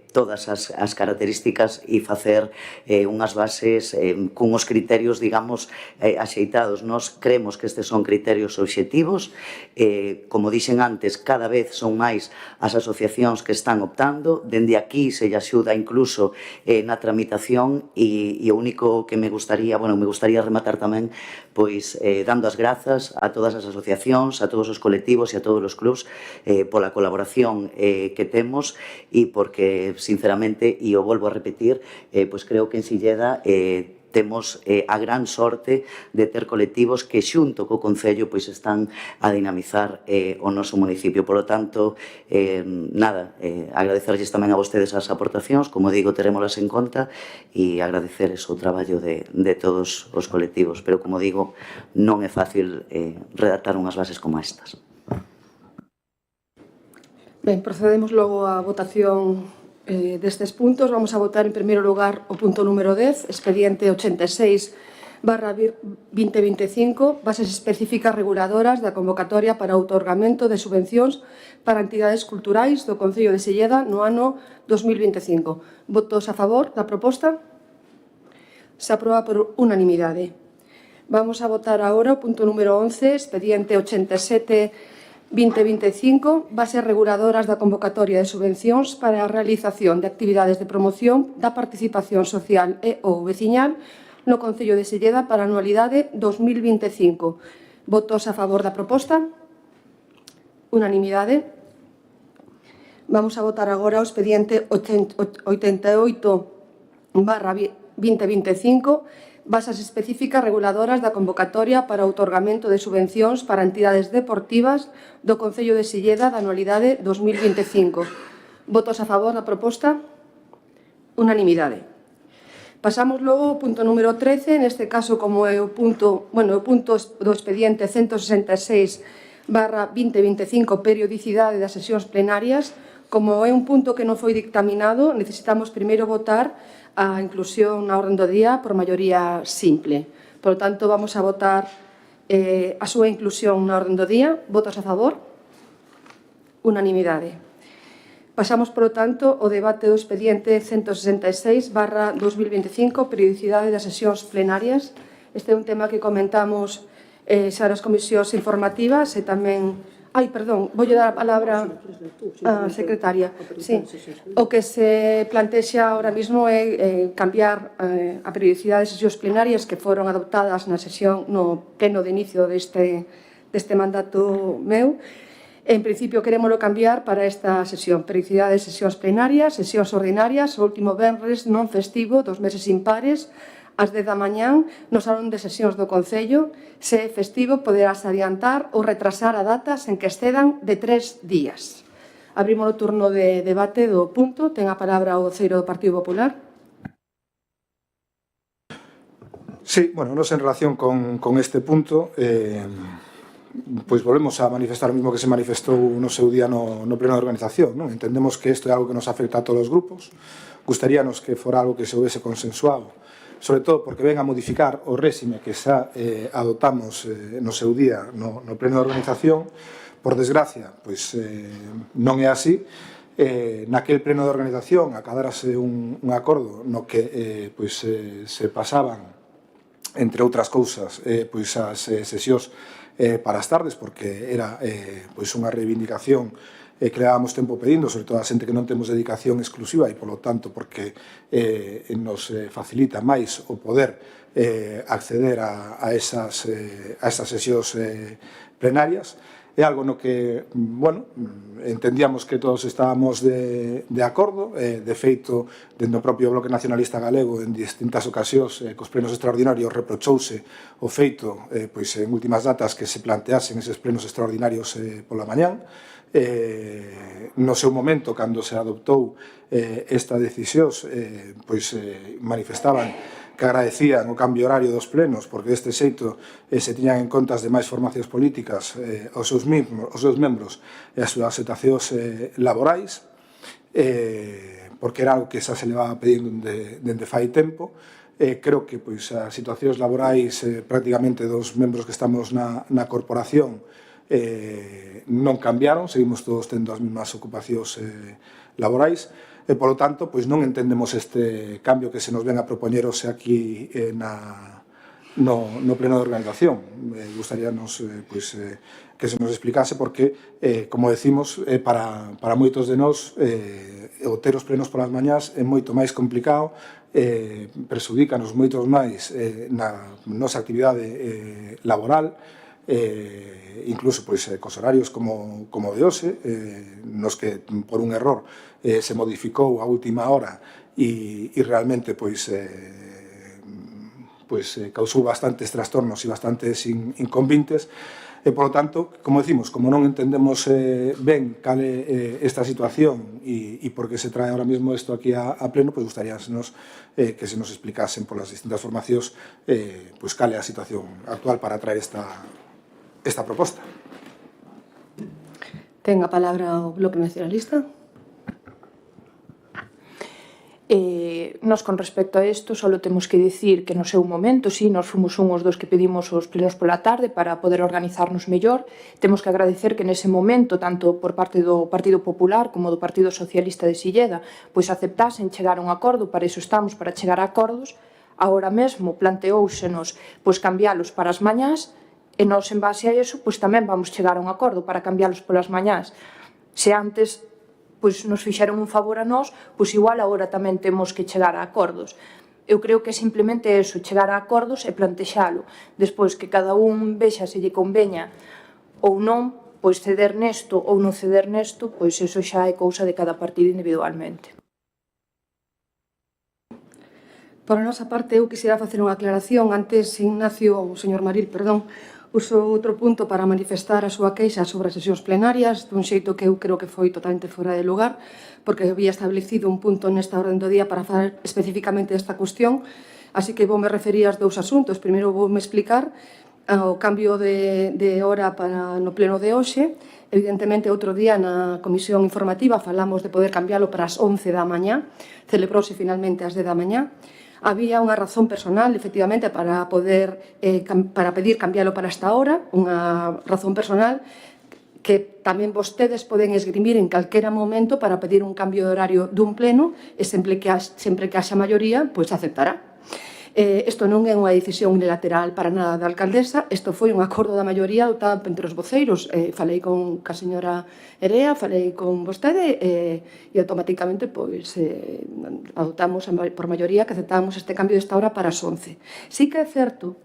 todas as características e facer unhas bases cunhos criterios, digamos, axeitados. Nos creemos que estes son criterios obxectivos. Como dixen antes, cada vez son máis as asociacións que están optando. Dende aquí se lle axuda incluso na tramitación e o único que me gustaría rematar tamén pois dando as grazas a todas as asociacións, a todos os colectivos e a todos os clubs pola colaboración que temos e porque sinceramente, e o volvo a repetir, pois creo que en Silleda temos a gran sorte de ter colectivos que xunto co Concello pois están a dinamizar o noso municipio. Por lo tanto, agradecerlles tamén a vostedes as aportacións, como digo, terémolas en conta e agradecer o traballo de todos os colectivos, pero como digo, non é fácil redactar unhas bases como estas. Ben, procedemos logo á votación destes puntos. Vamos a votar en primeiro lugar o punto número 10, expediente 86/2025, bases específicas reguladoras da convocatoria para outorgamento de subvencións para entidades culturais do Concello de Silleda no ano 2025. Votos a favor da proposta? Se aproba por unanimidade. Vamos a votar agora o punto número 11, expediente 87/2025, bases reguladoras da convocatoria de subvencións para a realización de actividades de promoción da participación social e ou veciñal no Concello de Silleda para a anualidade 2025. Votos a favor da proposta? Unanimidade. Vamos a votar agora o expediente 88/2025, bases específicas reguladoras da convocatoria para o outorgamento de subvencións para entidades deportivas do Concello de Silleda da anualidade 2025. Votos a favor da proposta? Unanimidade. Pasamos logo ao punto número 13, neste caso como é o punto do expediente 166/2025, periodicidade das sesións plenarias. Como é un punto que non foi dictaminado, necesitamos primeiro votar a inclusión na orden do día por maioría simple. Por lo tanto, vamos a votar a súa inclusión na orden do día. Votos a favor? Unanimidade. Pasamos, por lo tanto, ao debate do expediente 166/2025, periodicidade das sesións plenarias. Este é un tema que comentamos xa nas comisións informativas e tamén... voulle dar a palabra á secretaria. Sí. O que se plantexa ahora mismo é cambiar a periodicidade de sesións plenarias que foron adoptadas no pleno de inicio deste mandato meu. En principio, querémolo cambiar para esta sesión. Periodicidade de sesións plenarias, sesións ordinarias, o último venres non festivo dos meses impares, ás 10 da mañán, no salón de sesións do Concello. Se é festivo, poderás adiantar ou retrasar a datas en que excedan de 3 días. Abrimos o turno de debate do punto. Ten a palabra o voceiro do Partido Popular. Sí, nos en relación con este punto, pois volvemos a manifestar o mismo que se manifestou no seu día no pleno de organización. Entendemos que isto é algo que nos afecta a todos os grupos. Gustaríanos que fora algo que se houvese consensuado, sobre todo porque ven a modificar o réxime que xa adoptamos no seu día no pleno de organización. Por desgracia, pois non é así. Naquel pleno de organización acadárase un acordo no que se pasaban, entre outras cousas, as sesións para as tardes, porque era unha reivindicación que levábamos tempo pedindo, sobre todo a xente que non temos dedicación exclusiva e, polo tanto, porque nos facilita máis o poder acceder a esas sesións plenarias. É algo no que, entendíamos que todos estábamos de acordo. De feito, dentro do propio Bloque Nacionalista Galego, en distintas ocasións, cos plenos extraordinarios, reprochouse o feito, en últimas datas, que se planteasen eses plenos extraordinarios pola mañán. No seu momento, cando se adoptou esta decisión, manifestaban que agradecían o cambio horario dos plenos, porque deste xeito se tiñan en contas de máis formacións políticas os seus membros e as súas situacións laborais, porque era algo que xa se levaba pedindo dende fai tempo. Creo que as situacións laborais prácticamente dos membros que estamos na corporación non cambiaron, seguimos todos tendo as mesmas ocupacións laborais, e, polo tanto, non entendemos este cambio que se nos ven a propoñer hoxe aquí no pleno de organización. Gustaríanos que se nos explicase porque, como decimos, para moitos de nós o ter os plenos polas mañás é moito máis complicado, presudícanos moitos máis na nosa actividade laboral, incluso cos horarios como de hoxe, nos que por un error se modificou a última hora e realmente causou bastantes trastornos e bastantes inconvenientes. E, polo tanto, como decimos, como non entendemos ben cal é esta situación e por que se trae ahora mismo isto aquí a pleno, gustaríanos que se nos explicasen polas distintas formacións cal é a situación actual para traer esta proposta. Ten a palabra o Bloque Nacionalista. Nos, con respecto a isto, só temos que dicir que no seu momento, sí, nos fomos unhos dos que pedimos os plenos pola tarde para poder organizarnos mellor. Temos que agradecer que nese momento, tanto por parte do Partido Popular como do Partido Socialista de Silleda, aceptasen chegar a un acordo, para iso estamos, para chegar a acordos. Agora mesmo planteóusenos cambiálos para as mañás, e nós, en base a iso, tamén vamos chegar a un acordo para cambiálos polas mañás. Se antes nos fixeron un favor a nós, igual agora tamén temos que chegar a acordos. Eu creo que simplemente eso, chegar a acordos e plantexalo. Despois que cada un vexa se lle conveña ou non, ceder nesto ou non ceder nesto, eso xa é cousa de cada partido individualmente. Por a nosa parte, eu quixera facer unha aclaración. Antes, Ignacio, o señor Maril, perdón, usou outro punto para manifestar a súa queixa sobre as sesións plenarias dun xeito que eu creo que foi totalmente fora de lugar, porque había establecido un punto nesta orden do día para falar especificamente desta cuestión, así que voume referir aos dous asuntos. Primeiro voume explicar o cambio de hora no pleno de hoxe. Evidentemente, outro día na comisión informativa falamos de poder cambiálo para as 11 da mañá, celebrouse finalmente ás 10 da mañá. Había unha razón personal, efectivamente, para pedir cambialo para esta hora, unha razón personal que tamén vostedes poden esgrimir en calquera momento para pedir un cambio de horario dun pleno e sempre que haxa maioría, aceptará. Isto non é unha decisión unilateral para nada da alcaldesa, isto foi un acordo da maioría adoptado entre os voceiros. Falei con a señora Erea, falei con vostede e automáticamente adoptamos por maioría que aceptábamos este cambio desta hora para as 11. Sí que é certo,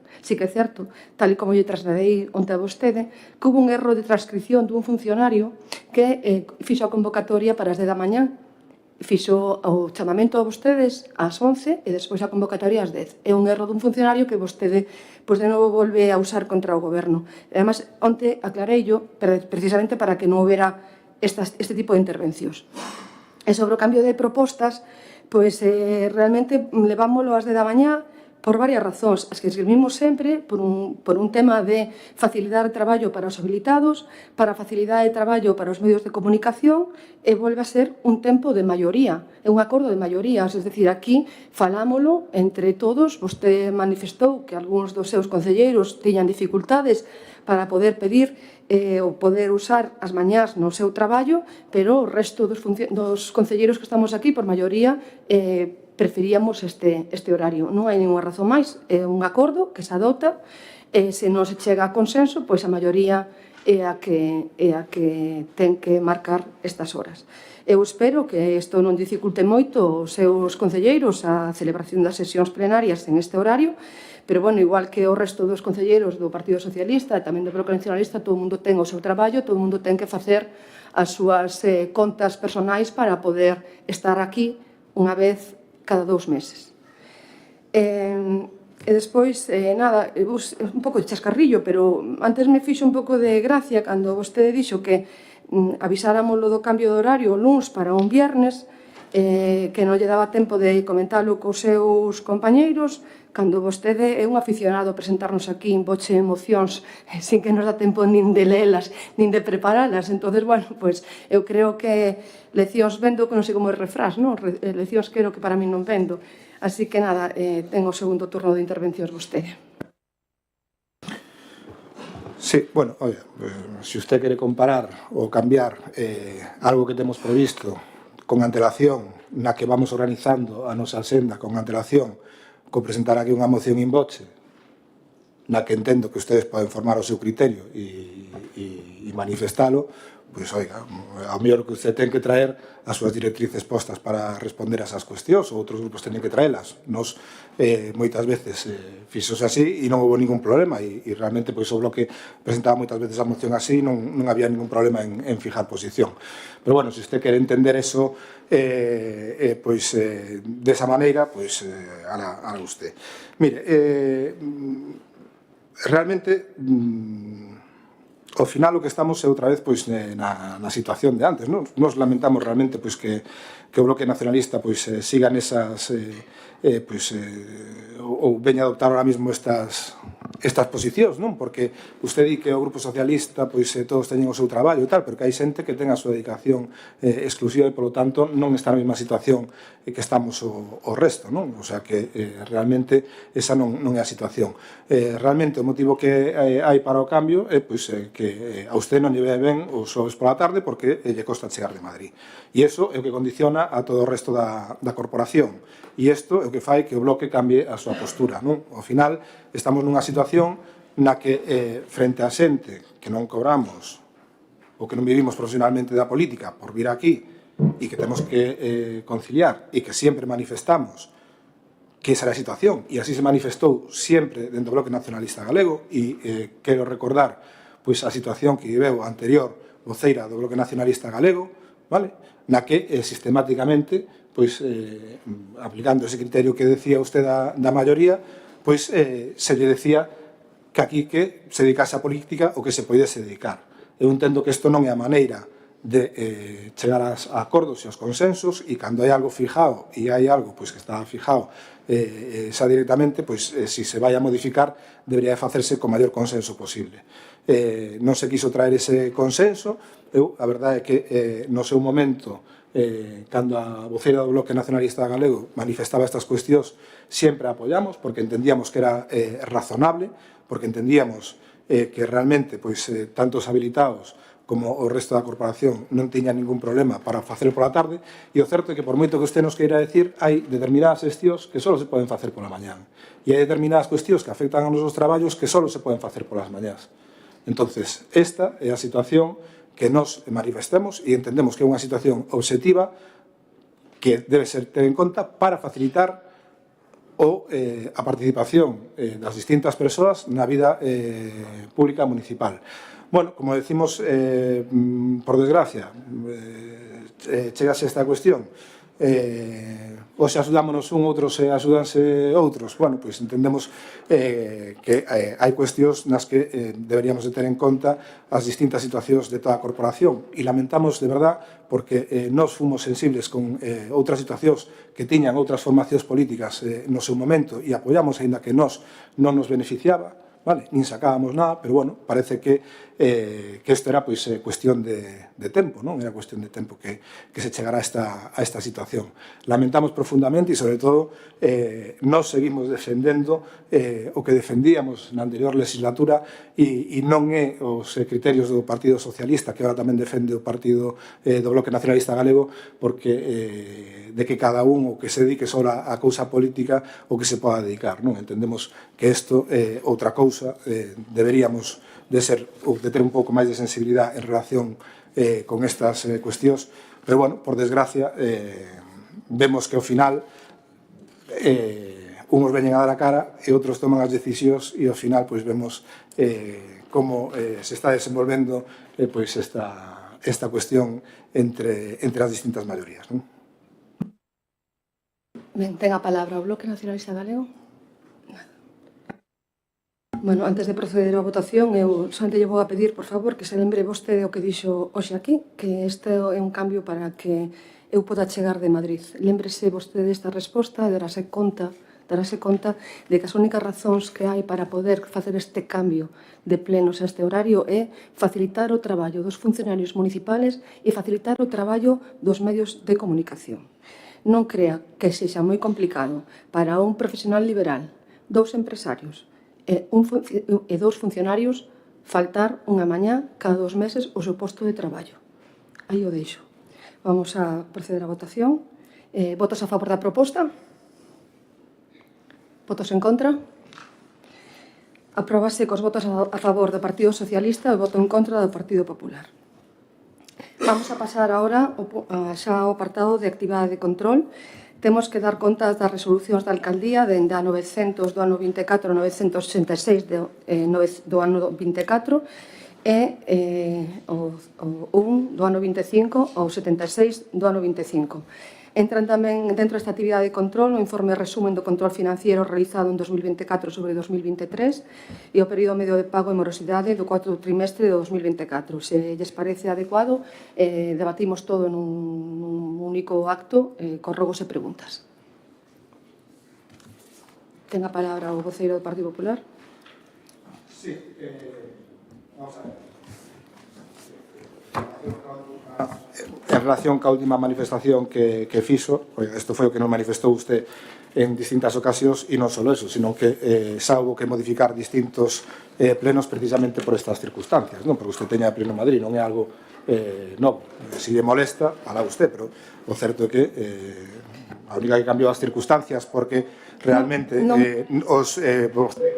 tal e como lle trasladei onte a vostede, que hubo un erro de transcripción dun funcionario que fixo a convocatoria para as 10 da mañá, fixo o chamamento a vostedes ás 11 e despois a convocatoria ás 10. É un erro dun funcionario que vostede de novo volve a usar contra o goberno. E, además, onte aclareillo precisamente para que non houbera este tipo de intervencións. E sobre o cambio de propostas, realmente levámoslo ás 10 da mañá por varias razóns. As que esgrimimos sempre por un tema de facilidade de traballo para os habilitados, para facilidade de traballo para os medios de comunicación, e volve a ser un tempo de maioría, é un acordo de maiorías, es decir, aquí falámolo entre todos. Vostede manifestou que algúns dos seus concelleiros tiñan dificultades para poder pedir ou poder usar as mañás no seu traballo, pero o resto dos concelleiros que estamos aquí, por maioría, preferíamos este horario. Non hai ninguna razón máis, é un acordo que se adopta, e se non se chega a consenso, a maioría é a que ten que marcar estas horas. Eu espero que isto non dificulte moito os seus concelleiros a celebración das sesións plenarias en este horario, pero, igual que o resto dos concelleiros do Partido Socialista e tamén do Bloque Nacionalista, todo o mundo ten o seu traballo, todo o mundo ten que facer as súas contas personais para poder estar aquí unha vez cada 2 meses. E despois, un pouco de chascarrillo, pero antes me fixo un pouco de gracia cando vostede dixo que avisáramos do cambio de horario o luns para un viernes, que non lle daba tempo de comentalo cos seus compañeiros, cando vostede é un aficionado a presentarnos aquí en boche emocións sin que nos dá tempo nin de leelas, nin de preparalas. Entonces, bueno, pues eu creo que leccións vendo, que non sei como é refrás, non? Leccións quero que para mí non vendo. Así que nada, ten o segundo turno de intervencións vostede. Sí, bueno, oye, si usted quiere comparar ou cambiar algo que temos previsto con antelación, na que vamos organizando a nosa senda con antelación, con presentar aquí unha moción in voce, na que entendo que ustedes poden formar o seu criterio e manifestalo, pois, oiga, ao mellor que usted ten que traer as súas directrices postas para responder a esas cuestións, ou outros grupos teñen que traelas. Nos, moitas veces, fixos así e non houve ningún problema, e realmente, pois, o bloque presentaba moitas veces a moción así e non había ningún problema en fijar posición. Pero, bueno, se usted quere entender eso, pois, desa maneira, pois, ala usted. Mire, realmente, ao final o que estamos é outra vez pois na situación de antes, non? Nos lamentamos realmente pois que o bloque nacionalista pois siga nesas ou veña a adoptar ahora mismo estas posicións, non? Porque usted di que o Grupo Socialista pois todos teñen o seu traballo e tal, pero que hai xente que ten a súa dedicación exclusiva e, polo tanto, non está na mesma situación que estamos o resto, non? O sea que realmente esa non é a situación. Realmente o motivo que hai para o cambio é pois que a usted non lle ve ben os xoves pola tarde porque lle costa chegar de Madrid. E iso é o que condiciona a todo o resto da corporación. E isto é o que fai que o bloque cambie a súa postura, non? Ao final, estamos nunha situación na que, frente a xente que non cobramos ou que non vivimos profesionalmente da política por vir aquí e que temos que conciliar e que sempre manifestamos que esa era a situación, e así se manifestou sempre dentro do bloque nacionalista galego, e quero recordar pois a situación que viveu a anterior voceira do bloque nacionalista galego, vale? Na que sistemáticamente, pois aplicando ese criterio que decía usted da maioría, pois se lle decía que aquí que se dedicase a política o que se podese dedicar. Eu entendo que isto non é a maneira de chegar a acordos e aos consensos, e cando hai algo fijado e hai algo pois que está fijado xa directamente, pois se se vai a modificar debería de facerse con maior consenso posible. Non se quiso traer ese consenso. Eu, a verdade é que no seu momento, cando a voceira do Bloque Nacionalista Galego manifestaba estas cuestións, sempre a apoiamos porque entendíamos que era razonable, porque entendíamos que realmente pois tanto os habilitados como o resto da corporación non tiña ningún problema para facer pola tarde, e o certo é que por moito que usted nos queira decir, hai determinadas xestións que só se poden facer pola mañán, e hai determinadas cuestións que afectan a nosos traballos que só se poden facer polas mañás. Entonces, esta é a situación que nos manifestemos e entendemos que é unha situación obxectiva que debe ser ter en conta para facilitar a participación das distintas persoas na vida pública municipal. Bueno, como decimos, por desgracia, chegase esta cuestión, hoxe axudámonos un, outros axudanse outros. Bueno, pois entendemos que hai cuestións nas que deberíamos de ter en conta as distintas situacións de toda a corporación, e lamentamos de verdad porque nós fomos sensibles con outras situacións que tiñan outras formacións políticas no seu momento e apoiamos, aínda que nós non nos beneficiaba, vale, nin sacábamos nada, pero bueno, parece que isto era pois cuestión de tempo, non? Era cuestión de tempo que se chegara a esta situación. Lamentamos profundamente e, sobre todo, nós seguimos defendendo o que defendíamos na anterior legislatura e non é os criterios do Partido Socialista, que agora tamén defende o Partido do Bloque Nacionalista Galego, porque de que cada un o que se dedique só a cousa política o que se poda dedicar, non? Entendemos que isto é outra cousa, deberíamos de ser ou de ter un pouco máis de sensibilidade en relación con estas cuestións, pero, bueno, por desgracia, vemos que ao final uns veñen a dar a cara e outros toman as decisións e ao final pois vemos como se está desenvolvendo pois esta cuestión entre as distintas maiorías, non? Ben, ten a palabra o Bloque Nacionalista Galego. Bueno, antes de proceder á votación, eu Santi lle vou a pedir, por favor, que se lembre vostede o que dixo hoxe aquí, que este é un cambio para que eu poda chegar de Madrid. Lembrese vostede desta resposta e darase conta de que as únicas razóns que hai para poder facer este cambio de plenos a este horario é facilitar o traballo dos funcionarios municipales e facilitar o traballo dos medios de comunicación. Non crea que sexa moi complicado para un profesional liberal, dous empresarios e dous funcionarios faltar unha mañá cada 2 meses o seu posto de traballo. Aí o deixo. Vamos a proceder á votación. Votos a favor da proposta? Votos en contra? Apróbase cos votos a favor do Partido Socialista e o voto en contra do Partido Popular. Vamos a pasar agora xa ao apartado de actividade de control. Temos que dar conta das resolucións da Alcaldía dende a 900 do ano 24 a 966 do ano 24 e o 1 do ano 25 ao 76 do ano 25. Entran tamén dentro desta actividade de control o informe resumen do control financiero realizado en 2024 sobre 2023 e o período medio de pago e morosidade do 4º trimestre de 2024. Se lles parece adecuado, debatimos todo nun único acto con rogos e preguntas. Ten a palabra o voceiro do Partido Popular. Sí, vamos a ver. En relación ca última manifestación que fixo, isto foi o que nos manifestou usted en distintas ocasións, e non só eso, sino que xa houve que modificar distintos plenos precisamente por estas circunstancias, non? Porque usted teña pleno en Madrid, non é algo novo. Si le molesta, alá usted, pero o certo é que a única que cambiou as circunstancias porque realmente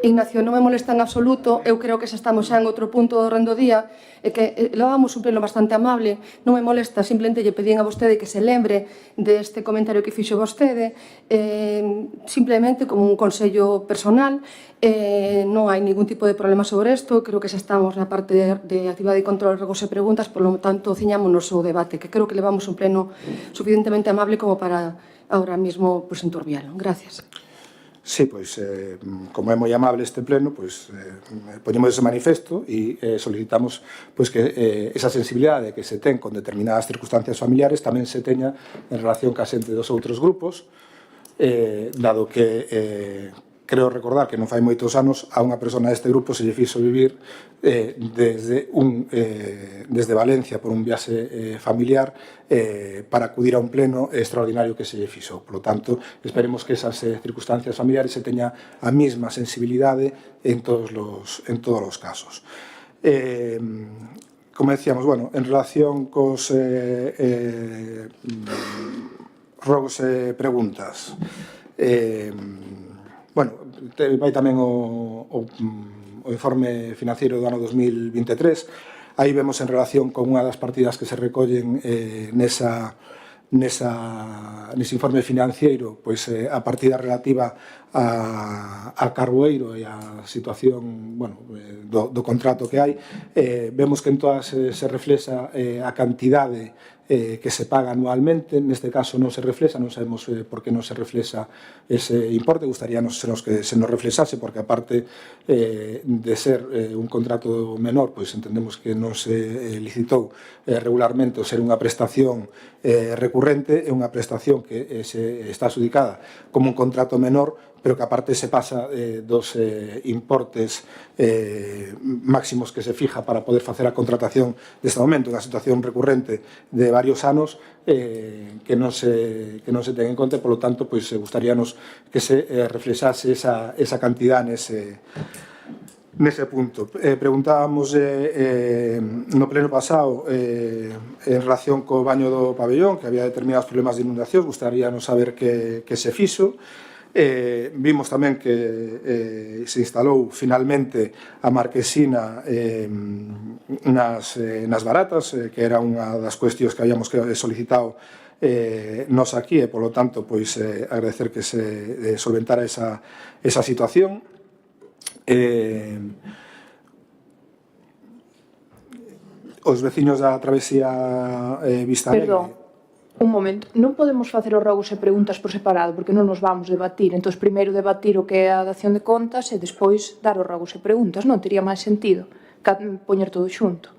Ignacio, non me molesta en absoluto. Eu creo que xa estamos xa en outro punto do rendo día e que levamos un pleno bastante amable. Non me molesta, simplemente lle pedín a vostede que se lembre deste comentario que fixo vostede, simplemente como un consello personal. Non hai ningún tipo de problema sobre isto. Creo que xa estamos na parte de actividade de control, regos e preguntas, por lo tanto ciñámonos ao debate, que creo que levamos un pleno suficientemente amable como para ahora mismo enturbialo. Gracias. Sí, pois, como é moi amable este pleno, pois, poñemos ese manifesto e solicitamos pois, que esa sensibilidade que se ten con determinadas circunstancias familiares tamén se teña en relación ca xente dos outros grupos, dado que creo recordar que non fai moitos anos a unha persona deste grupo se lle fixo vivir desde Valencia por un viaxe familiar para acudir a un pleno extraordinario que se lle fixo. Por lo tanto, esperemos que esas circunstancias familiares se teña a mesma sensibilidade en todos os casos. Como decíamos, bueno, en relación cos rogos e preguntas, bueno, vai tamén o informe financiero do ano 2023. Aí vemos en relación con unha das partidas que se recollen nese informe financiero, pois a partida relativa a Carboeiro e a situación, bueno, do contrato que hai. Vemos que en todas se reflexa a cantidade que se paga anualmente. Neste caso non se reflexa, non sabemos por que non se reflexa ese importe. Gustaríanos que se nos reflexase, porque aparte de ser un contrato menor, pois entendemos que non se licitou regularmente o ser unha prestación recurrente, é unha prestación que se está adjudicada como un contrato menor, pero que aparte se pasa dos importes máximos que se fija para poder facer a contratación deste momento, unha situación recurrente de varios anos que non se ten en conta, e, polo tanto, pois gustaríanos que se reflexase esa cantidad nese punto. Preguntábamos no pleno pasado en relación co baño do pabellón, que había determinados problemas de inundacións. Gustaríanos saber que se fixo. Vimos tamén que se instalou finalmente a marquesina nas Baratas, que era unha das cuestións que habíamos solicitado nos aquí, e polo tanto pois agradecer que se solventara esa situación. Os veciños da travesía Vista Alegre. Perdón, Un momento, non podemos facer os rogos e preguntas por separado porque non nos vamos debatir. Entón, primeiro debatir o que é a dación de contas e despois dar os rogos e preguntas. Non tería máis sentido que poñer todo xunto.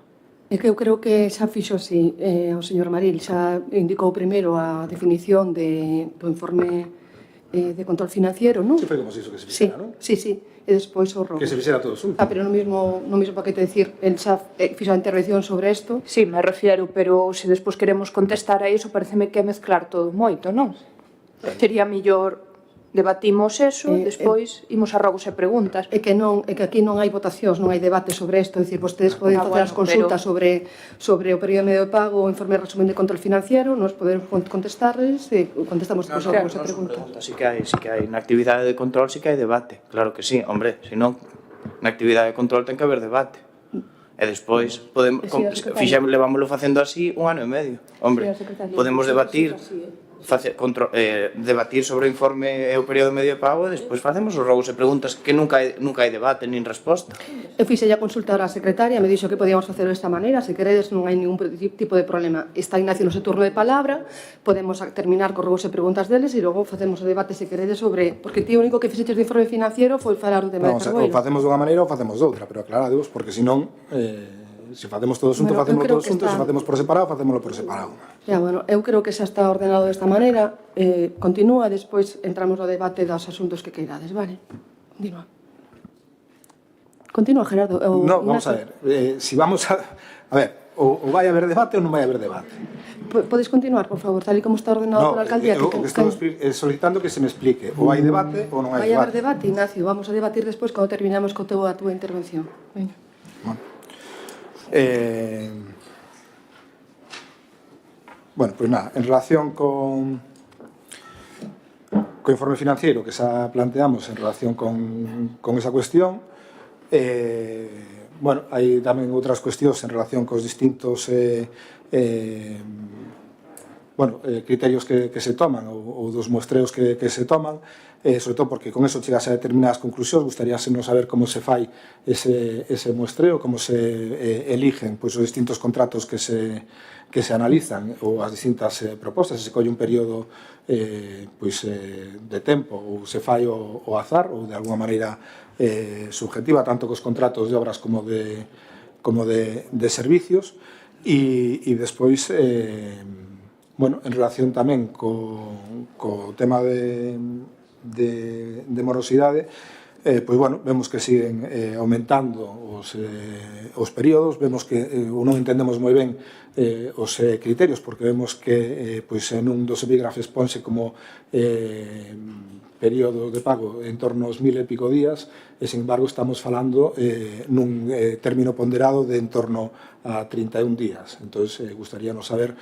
É que eu creo que xa fixo así o señor Maril, xa indicou primeiro a definición do informe de control financiero, non? Que foi como se iso que se Sí, fixera, non? sí, sí, e despois o rogo. Que se fixera todo xunto. Pero no mismo paquete, decir, el xa fixo a intervención sobre isto. Sí, me refiero, pero se despois queremos contestar a iso, pareceme que é mezclar todo moito, non? Sería mellor debatimos eso, despois imos a rogos e preguntas. É que aquí non hai votacións, non hai debate sobre isto, é dicir, vostedes poden facer as consultas sobre o período medio de pago, o informe de resumen de control financiero, nos podemos contestarles e contestamos depois rogos e preguntas. Sí que hai, na actividade de control sí que hai debate, claro que sí, hombre, senón na actividade de control ten que haber debate. E despois levámoslo facendo así 1 ano e medio. Hombre, podemos debatir debatir sobre o informe e o período medio de pago e despois facemos os rogos e preguntas que nunca hai debate nin resposta. Eu fixelle a consultar á secretaria, me dixo que podíamos facelo desta maneira, se queredes non hai ningún tipo de problema. Está Ignacio no seu turno de palabra, podemos terminar con rogos e preguntas deles e logo facemos o debate se queredes sobre, porque ti o único que fixeches de informe financiero foi falar do tema de Carboeiro. O facemos dunha maneira ou facemos doutra, pero aclaradevos, porque senón se facemos todo xunto, facémoslo todo xunto, se facemos por separado, facémoslo por separado. Bueno, eu creo que xa está ordenado desta maneira, continúa, despois entramos no debate dos asuntos que queirades, vale? Continúa, Gerardo. No, vamos a ver, si vamos a ver, ou vai haber debate ou non vai haber debate. Podes continuar, por favor, tal e como está ordenado por a alcaldía. O que estou solicitando que se me explique, ou hai debate ou non hai debate. Vai haber debate, Ignacio, vamos a debatir despois cando terminamos a túa intervención. Veña. Bueno, pues nada, en relación con informe financiero que xa planteamos en relación con esa cuestión, bueno, hai tamén outras cuestións en relación cos distintos criterios que se toman ou dos muestreos que se toman, sobre todo porque con eso chegas a determinadas conclusións. Gustaríasenos saber como se fai ese muestreo, como se eligen pois os distintos contratos que se analizan ou as distintas propostas, se colle un período de tempo ou se fai o azar ou de alguma maneira subjetiva, tanto cos contratos de obras como de servicios. E despois bueno, en relación tamén co tema de morosidade, pois bueno, vemos que siguen aumentando os períodos, vemos que non entendemos moi ben os criterios, porque vemos que pois nun dos epígrafes ponse como período de pago en torno aos 1000 e pico días, e sin embargo estamos falando nun término ponderado de en torno a 31 días. Entón, gustaríanos saber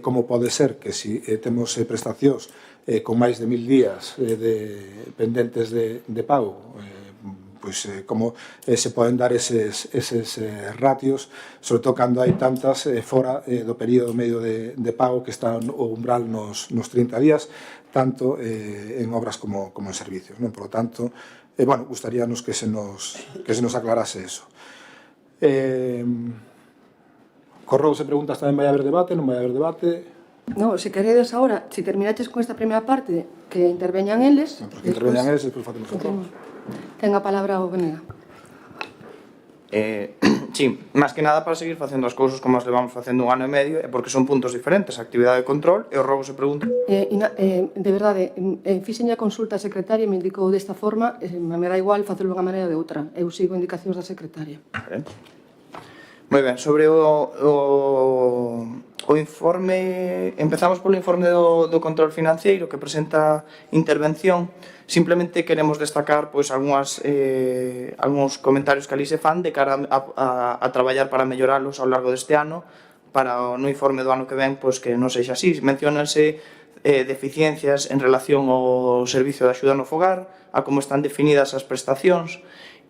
como pode ser que si temos prestacións con máis de 1000 días pendentes de pago, pois como se poden dar eses ratios, sobre todo cando hai tantas fora do período medio de pago que está o umbral nos 30 días, tanto en obras como en servicios. Por lo tanto, bueno, gustaríanos que se nos aclarase eso. Con rogos e preguntas tamén vai haber debate, non vai haber debate? No, se queredes agora, se terminaches con esta primeira parte, que interveñan eles... Porque interveñan eles, despois facemos o rogos. Ten a palabra o Benega. Sí, máis que nada para seguir facendo as cousas como as levamos facendo 1 ano e medio, e porque son puntos diferentes, a actividade de control e os rogos e preguntas. De verdade, fixen a consulta a secretaria e me indicou desta forma, me dá igual facelo de unha maneira ou de outra. Eu sigo indicacións da secretaria. Moi ben, sobre o informe, empezamos polo informe do control financiero que presenta intervención. Simplemente queremos destacar pois algúns comentarios que ali se fan de cara a traballar para melloralos ao largo deste ano, para no informe do ano que ven pois que non sexa así. Menciónanse deficiencias en relación ao servicio de axuda no fogar, a como están definidas as prestacións.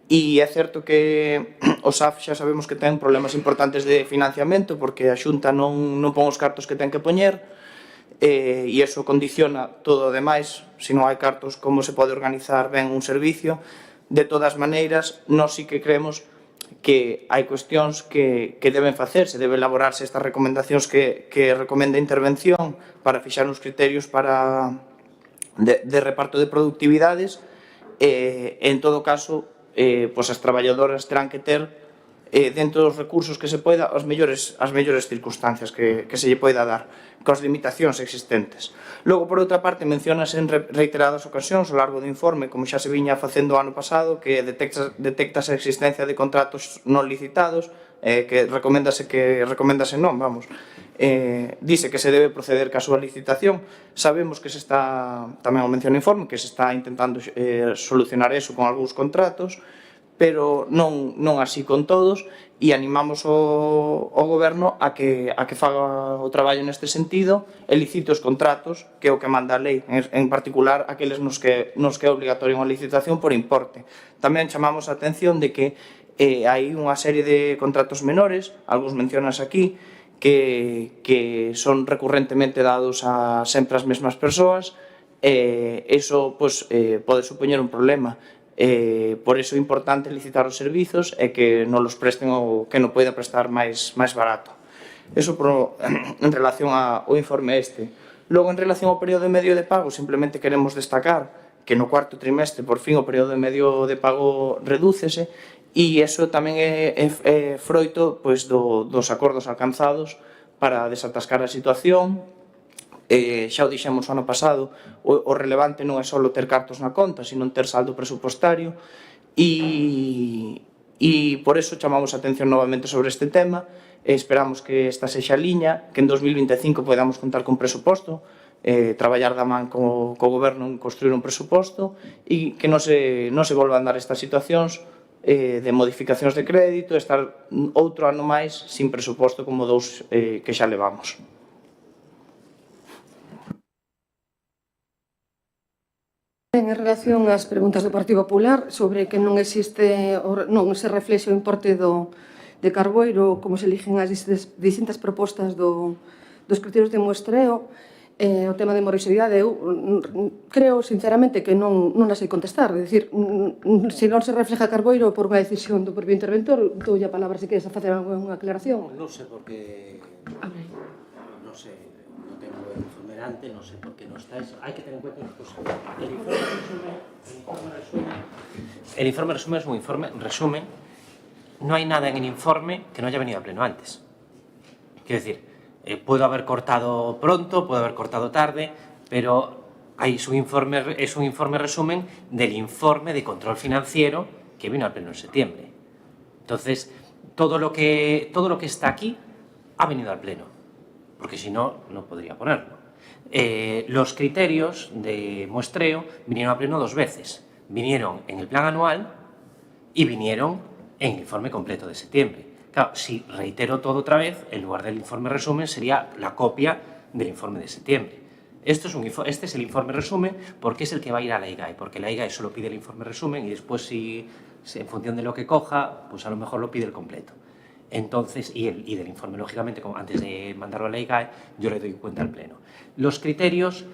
E é certo que o SAF xa sabemos que ten problemas importantes de financiamento porque a Xunta non pon os cartos que ten que poñer, e iso condiciona todo o demais. Se non hai cartos, como se pode organizar ben un servicio? De todas maneiras, nós sí que creemos que hai cuestións que deben facerse, debe elaborarse estas recomendacións que recomenda a intervención para fixar uns criterios de reparto de productividades. En todo caso, pois as traballadoras terán que ter dentro dos recursos que se poida as mellores circunstancias que se lle poida dar, cos limitacións existentes. Logo, por outra parte, mencionas en reiteradas ocasións ao largo do informe, como xa se viña facendo o ano pasado, que detectas a existencia de contratos non licitados, que recomendase non, vamos. Dice que se debe proceder ca súa licitación. Sabemos que se está, tamén o menciona o informe, que se está intentando solucionar eso con algúns contratos, pero non así con todos, e animamos o Goberno a que faga o traballo neste sentido e licite os contratos, que é o que manda a lei, en particular aqueles nos que é obligatorio unha licitación por importe. Tamén chamamos a atención de que hai unha serie de contratos menores, algúns mencionas aquí, que son recurrentemente dados a sempre as mesmas persoas, eso pode supoñer un problema. Por iso é importante licitar os servizos e que non los presten o que non poida prestar máis barato. Eso en relación ao informe este. Logo, en relación ao período medio de pago, simplemente queremos destacar que no cuarto trimestre, por fin, o período medio de pago redúcese, e iso tamén é froito dos acordos alcanzados para desatascar a situación. Xa o dixemos o ano pasado, o relevante non é só ter cartos na conta, sino ter saldo presupostario, e por eso chamamos a atención novamente sobre este tema. Esperamos que esta sexa a liña, que en 2025 podamos contar con presuposto, traballar da man co Goberno en construir un presuposto, e que non se volvan dar estas situacións de modificacións de crédito, estar outro ano máis sin presuposto como dous que xa levamos. En relación ás preguntas do Partido Popular sobre que non se reflexe o importe de Carboiro, como se eligen as distintas propostas dos criterios de muestreo, o tema de morosidade, eu creo sinceramente que non a sei contestar. É dicir, se non se refleja Carboiro por unha decisión do propio interventor, doulle a palabra se queres a facer unha aclaración. Non sei porque... Non sei, non tengo o informe delante, non sei por que non está eso. Hai que tener en cuenta unha cosa. El informe resumen es un informe resumen. No hay nada en el informe que no haya venido a pleno antes. Quiero decir, puedo haber cortado pronto, puedo haber cortado tarde, pero es un informe resumen del informe de control financiero que vino al pleno en septiembre. Entonces, todo lo que está aquí ha venido al pleno, porque si no, no podría ponerlo. Los criterios de muestreo vinieron al pleno 2 veces. Vinieron en el plan anual y vinieron en el informe completo de septiembre. Claro, si reitero todo otra vez, en lugar del informe resumen sería la copia del informe de septiembre. Este es el informe resumen porque es el que va a ir a la IGAE, porque la IGAE solo pide el informe resumen y después si en función de lo que coja, pues a lo mejor lo pide el completo. Entonces, y del informe, lógicamente, como antes de mandarlo a la IGAE, yo le doy cuenta al pleno. Los criterios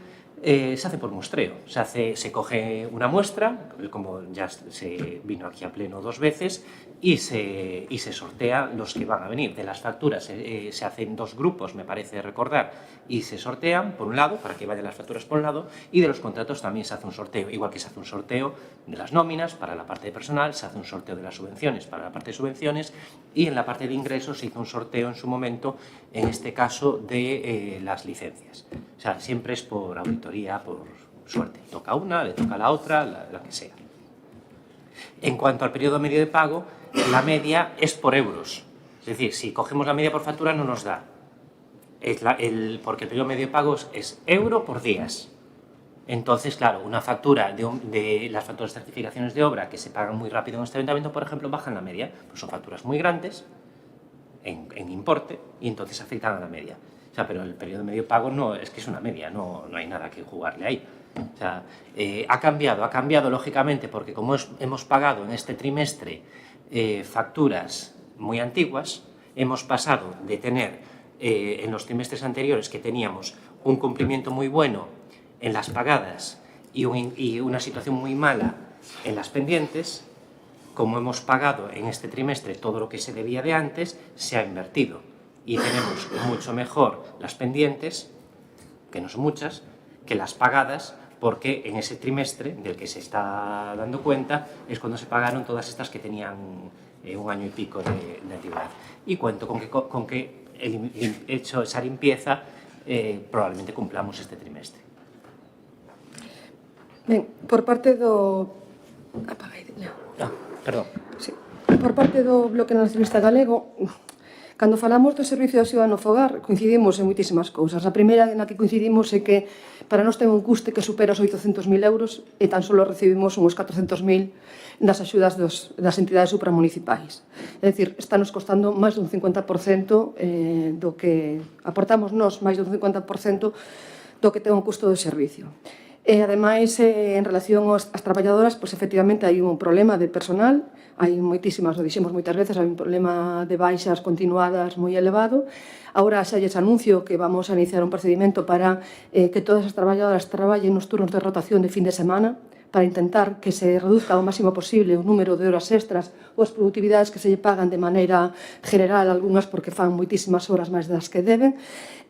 se hace por muestreo, se coge una muestra, como ya se vino aquí a pleno 2 veces, y se sortea los que van a venir. De las facturas se hacen 2 grupos, me parece recordar, y se sortean, por un lado, para que vayan las facturas por un lado, y de los contratos también se hace un sorteo, igual que se hace un sorteo de las nóminas para la parte de personal, se hace un sorteo de las subvenciones para la parte de subvenciones, y en la parte de ingresos se hizo un sorteo en su momento, en este caso, de las licencias. O sea, siempre es por auditoría, por suerte. Toca una, le toca a la otra, la que sea. En cuanto al periodo medio de pago, la media es por euros. Es decir, si cogemos la media por factura no nos da. Porque el periodo medio de pago es euro por días. Entonces, claro, una factura de las facturas de certificaciones de obra que se pagan muy rápido en este ayuntamiento, por ejemplo, bajan la media. Pues son facturas muy grandes en importe y entonces afectan a la media. O sea, pero el periodo de medio pago no, es que es una media, no hay nada que jugarle ahí. O sea, ha cambiado lógicamente porque como hemos pagado en este trimestre facturas muy antiguas, hemos pasado de tener en los trimestres anteriores que teníamos un cumplimiento muy bueno en las pagadas y una situación muy mala en las pendientes, como hemos pagado en este trimestre todo lo que se debía de antes, se ha invertido. Y tenemos mucho mejor las pendientes, que no son muchas, que las pagadas, porque en ese trimestre del que se está dando cuenta es cuando se pagaron todas estas que tenían 1 año y pico de antigüedad. Y cuento con que hecho esa limpieza probablemente cumplamos este trimestre. Ben, por parte do... Perdón. Sí. Por parte do Bloque Nacionalista Galego, cando falamos do Servicio de Axuda no Fogar, coincidimos en moitísimas cousas. A primeira na que coincidimos é que para nós ten un custe que supera os 800.000 euros e tan só recibimos uns 400.000 das axudas das entidades supramunicipais. É dicir, está nos costando máis dun 50% do que aportamos nós, máis dun 50% do que ten o custo do servicio. E, ademais, en relación ás traballadoras, pois, efectivamente, hai un problema de personal, hai moitísimas, o dixemos moitas veces, hai un problema de baixas continuadas moi elevado. Agora xa lles anuncio que vamos a iniciar un procedimento para que todas as traballadoras traballen nos turnos de rotación de fin de semana, para intentar que se reduzca ao máximo posible o número de horas extras ou as productividades que se lle pagan de maneira general, algunhas porque fan moitísimas horas máis das que deben,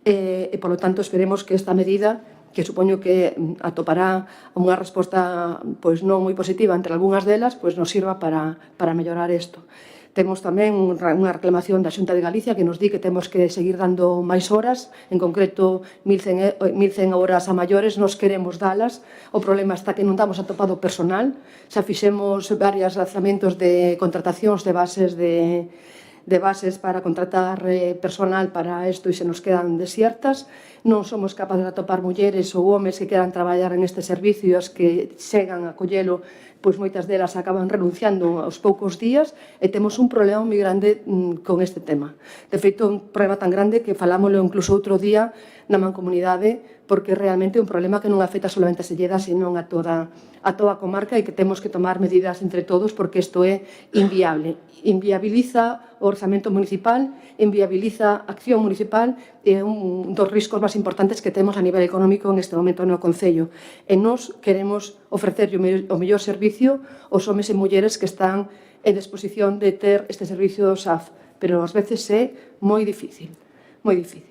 e, polo tanto, esperemos que esta medida, que supoño que atopará unha resposta pois non moi positiva entre algunhas delas, pois nos sirva para mellorar isto. Temos tamén unha reclamación da Xunta de Galicia que nos di que temos que seguir dando máis horas, en concreto 1.100 horas a maiores, nos queremos dalas. O problema está que non damos atopado personal, xa fixemos varios lanzamentos de contratacións de bases para contratar personal para isto e se nos quedan desiertas. Non somos capaces de atopar mulleres ou homes que queran traballar en este servicio e as que chegan a collelo, pois moitas delas acaban renunciando aos poucos días e temos un problema moi grande con este tema. De feito, un problema tan grande que falámoslo incluso outro día na Mancomunidade, porque realmente é un problema que non afecta solamente a Selleda, senón a toda a comarca e que temos que tomar medidas entre todos porque isto é inviable. Inviabiliza o orzamento municipal, inviabiliza a acción municipal e é un dos riscos máis importantes que temos a nivel económico en este momento no Concello. E nós queremos ofrecer o mellor servicio aos homes e mulleres que están en disposición de ter este servicio do SAF, pero ás veces é moi difícil, moi difícil.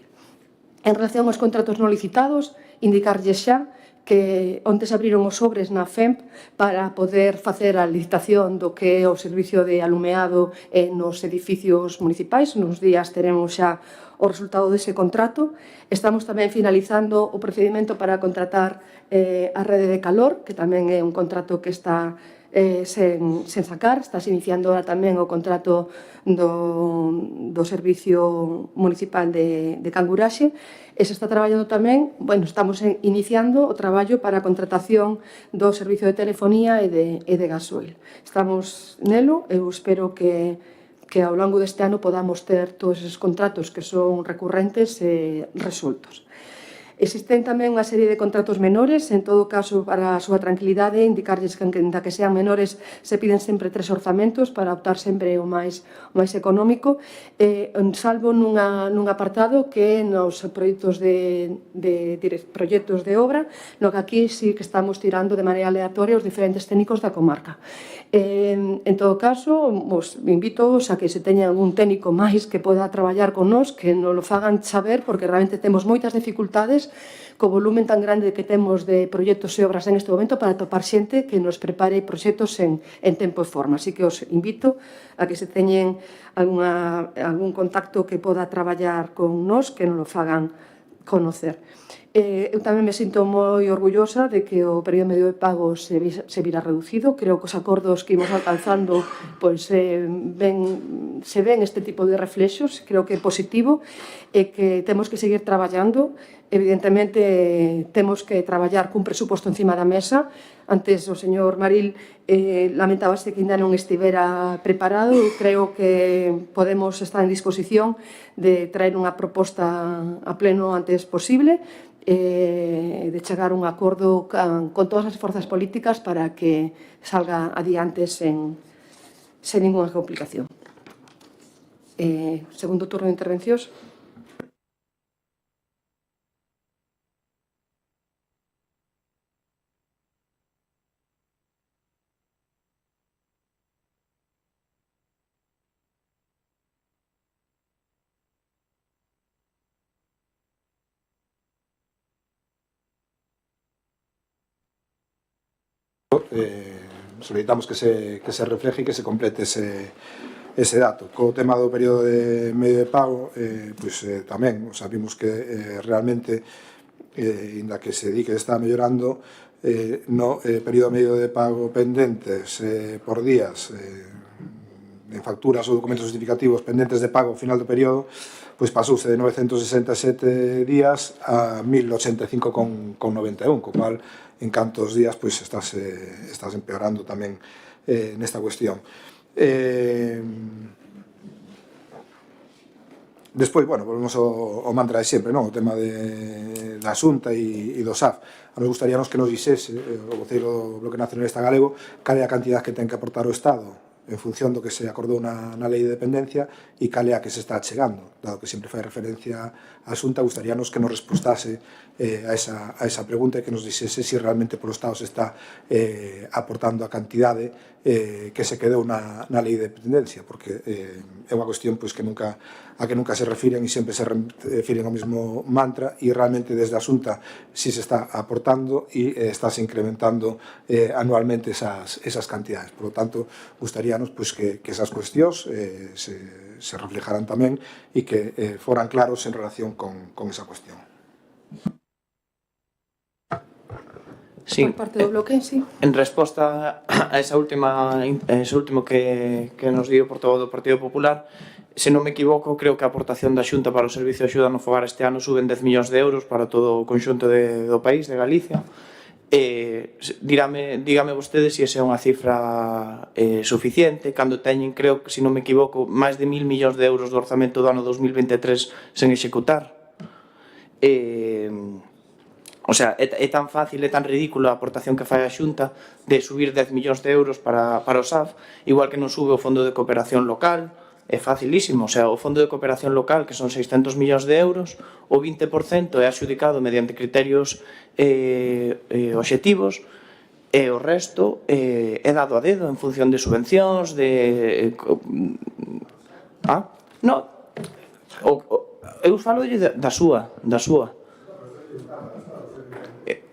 En relación aos contratos non licitados, indicarlles xa que onte se abriron os sobres na FEMP para poder facer a licitación do que é o servicio de alumeado nos edificios municipais. Nos días teremos xa o resultado dese contrato. Estamos tamén finalizando o procedimento para contratar a rede de calor, que tamén é un contrato que está sen sacar. Estás iniciando ahora tamén o contrato do Servicio Municipal de Canguraxe e se está traballando tamén, estamos iniciando o traballo para a contratación do servicio de telefonía e de gasoil. Estamos nelo, eu espero que ao longo deste ano podamos ter todos esos contratos que son recurrentes e resoltos. Existen tamén unha serie de contratos menores, en todo caso, para a súa tranquilidade, indicarlles que, da que sean menores, se piden sempre 3 orzamentos para optar sempre o máis económico, salvo nun apartado que nos proxectos proxectos de obra, no que aquí sí que estamos tirando de maneira aleatoria os diferentes técnicos da comarca. En todo caso, os invito a que se teñan un técnico máis que poda traballar con nós, que nos lo fagan saber, porque realmente temos moitas dificultades co volumen tan grande que temos de proxectos e obras en este momento para atopar xente que nos prepare proxectos en tempo e forma. Así que os invito a que se teñen algún contacto que poda traballar con nós, que nos lo fagan conocer. Eu tamén me sinto moi orgullosa de que o período medio de pago se vira reducido. Creo que os acordos que imos alcanzando se ven este tipo de reflexos. Creo que é positivo e que temos que seguir traballando. Evidentemente, temos que traballar cun presuposto encima da mesa. Antes o señor Maril lamentábase que ainda non estivera preparado. Creo que podemos estar en disposición de traer unha proposta a pleno antes posible, de chegar a un acordo con todas as forzas políticas para que salga adiante sen ninguna complicación. Segundo turno de intervencións. Solicitamos que se refleje e que se complete ese dato. Co tema do período de medio de pago, tamén vimos que realmente, inda que se di que está mellorando, no período medio de pago pendentes por días en facturas ou documentos justificativos pendentes de pago ao final do período, pasouse de 967 días a 1085,91, co cual en cantos días estás empeorando tamén nesta cuestión. Despois, volvemos ao mantra de sempre, o tema da Xunta e do SAF. A nos gustaríanos que nos dixese o voceiro do Bloque Nacionalista Galego cal é a cantidad que ten que aportar o Estado en función do que se acordou na lei de dependencia e cal é a que se está chegando. Dado que sempre fai referencia á Xunta, gustaríanos que nos respostase a esa pregunta e que nos dixese se realmente polo Estado se está aportando a cantidade que se quedou na lei de dependencia, porque é unha cuestión a que nunca se refiren e sempre se refiren ao mesmo mantra, e realmente desde a Xunta si se está aportando e estáse incrementando anualmente esas cantidades. Por lo tanto, gustaríanos que esas cuestións se reflejaran tamén e que foran claros en relación con esa cuestión. Sí. Por parte do bloque, sí. En resposta a ese último que nos dio o portavoz do Partido Popular, se non me equivoco, creo que a aportación da Xunta para o Servicio de Axuda no Fogar este ano suben 10 millóns de euros para todo o conxunto do país, de Galicia. Dígame vostede se esa é unha cifra suficiente, cando teñen, creo que, se non me equivoco, máis de 1.000 millóns de euros do orzamento do ano 2023 sen executar. O sea, é tan fácil, é tan ridícula a aportación que fai a Xunta de subir 10 millóns de euros para o SAF, igual que non sube o Fondo de Cooperación Local, é facilísimo. O sea, o Fondo de Cooperación Local, que son 600 millóns de euros, o 20% é adxudicado mediante criterios obxectivos, e o resto é dado a dedo en función de subvencións, eu falo da súa.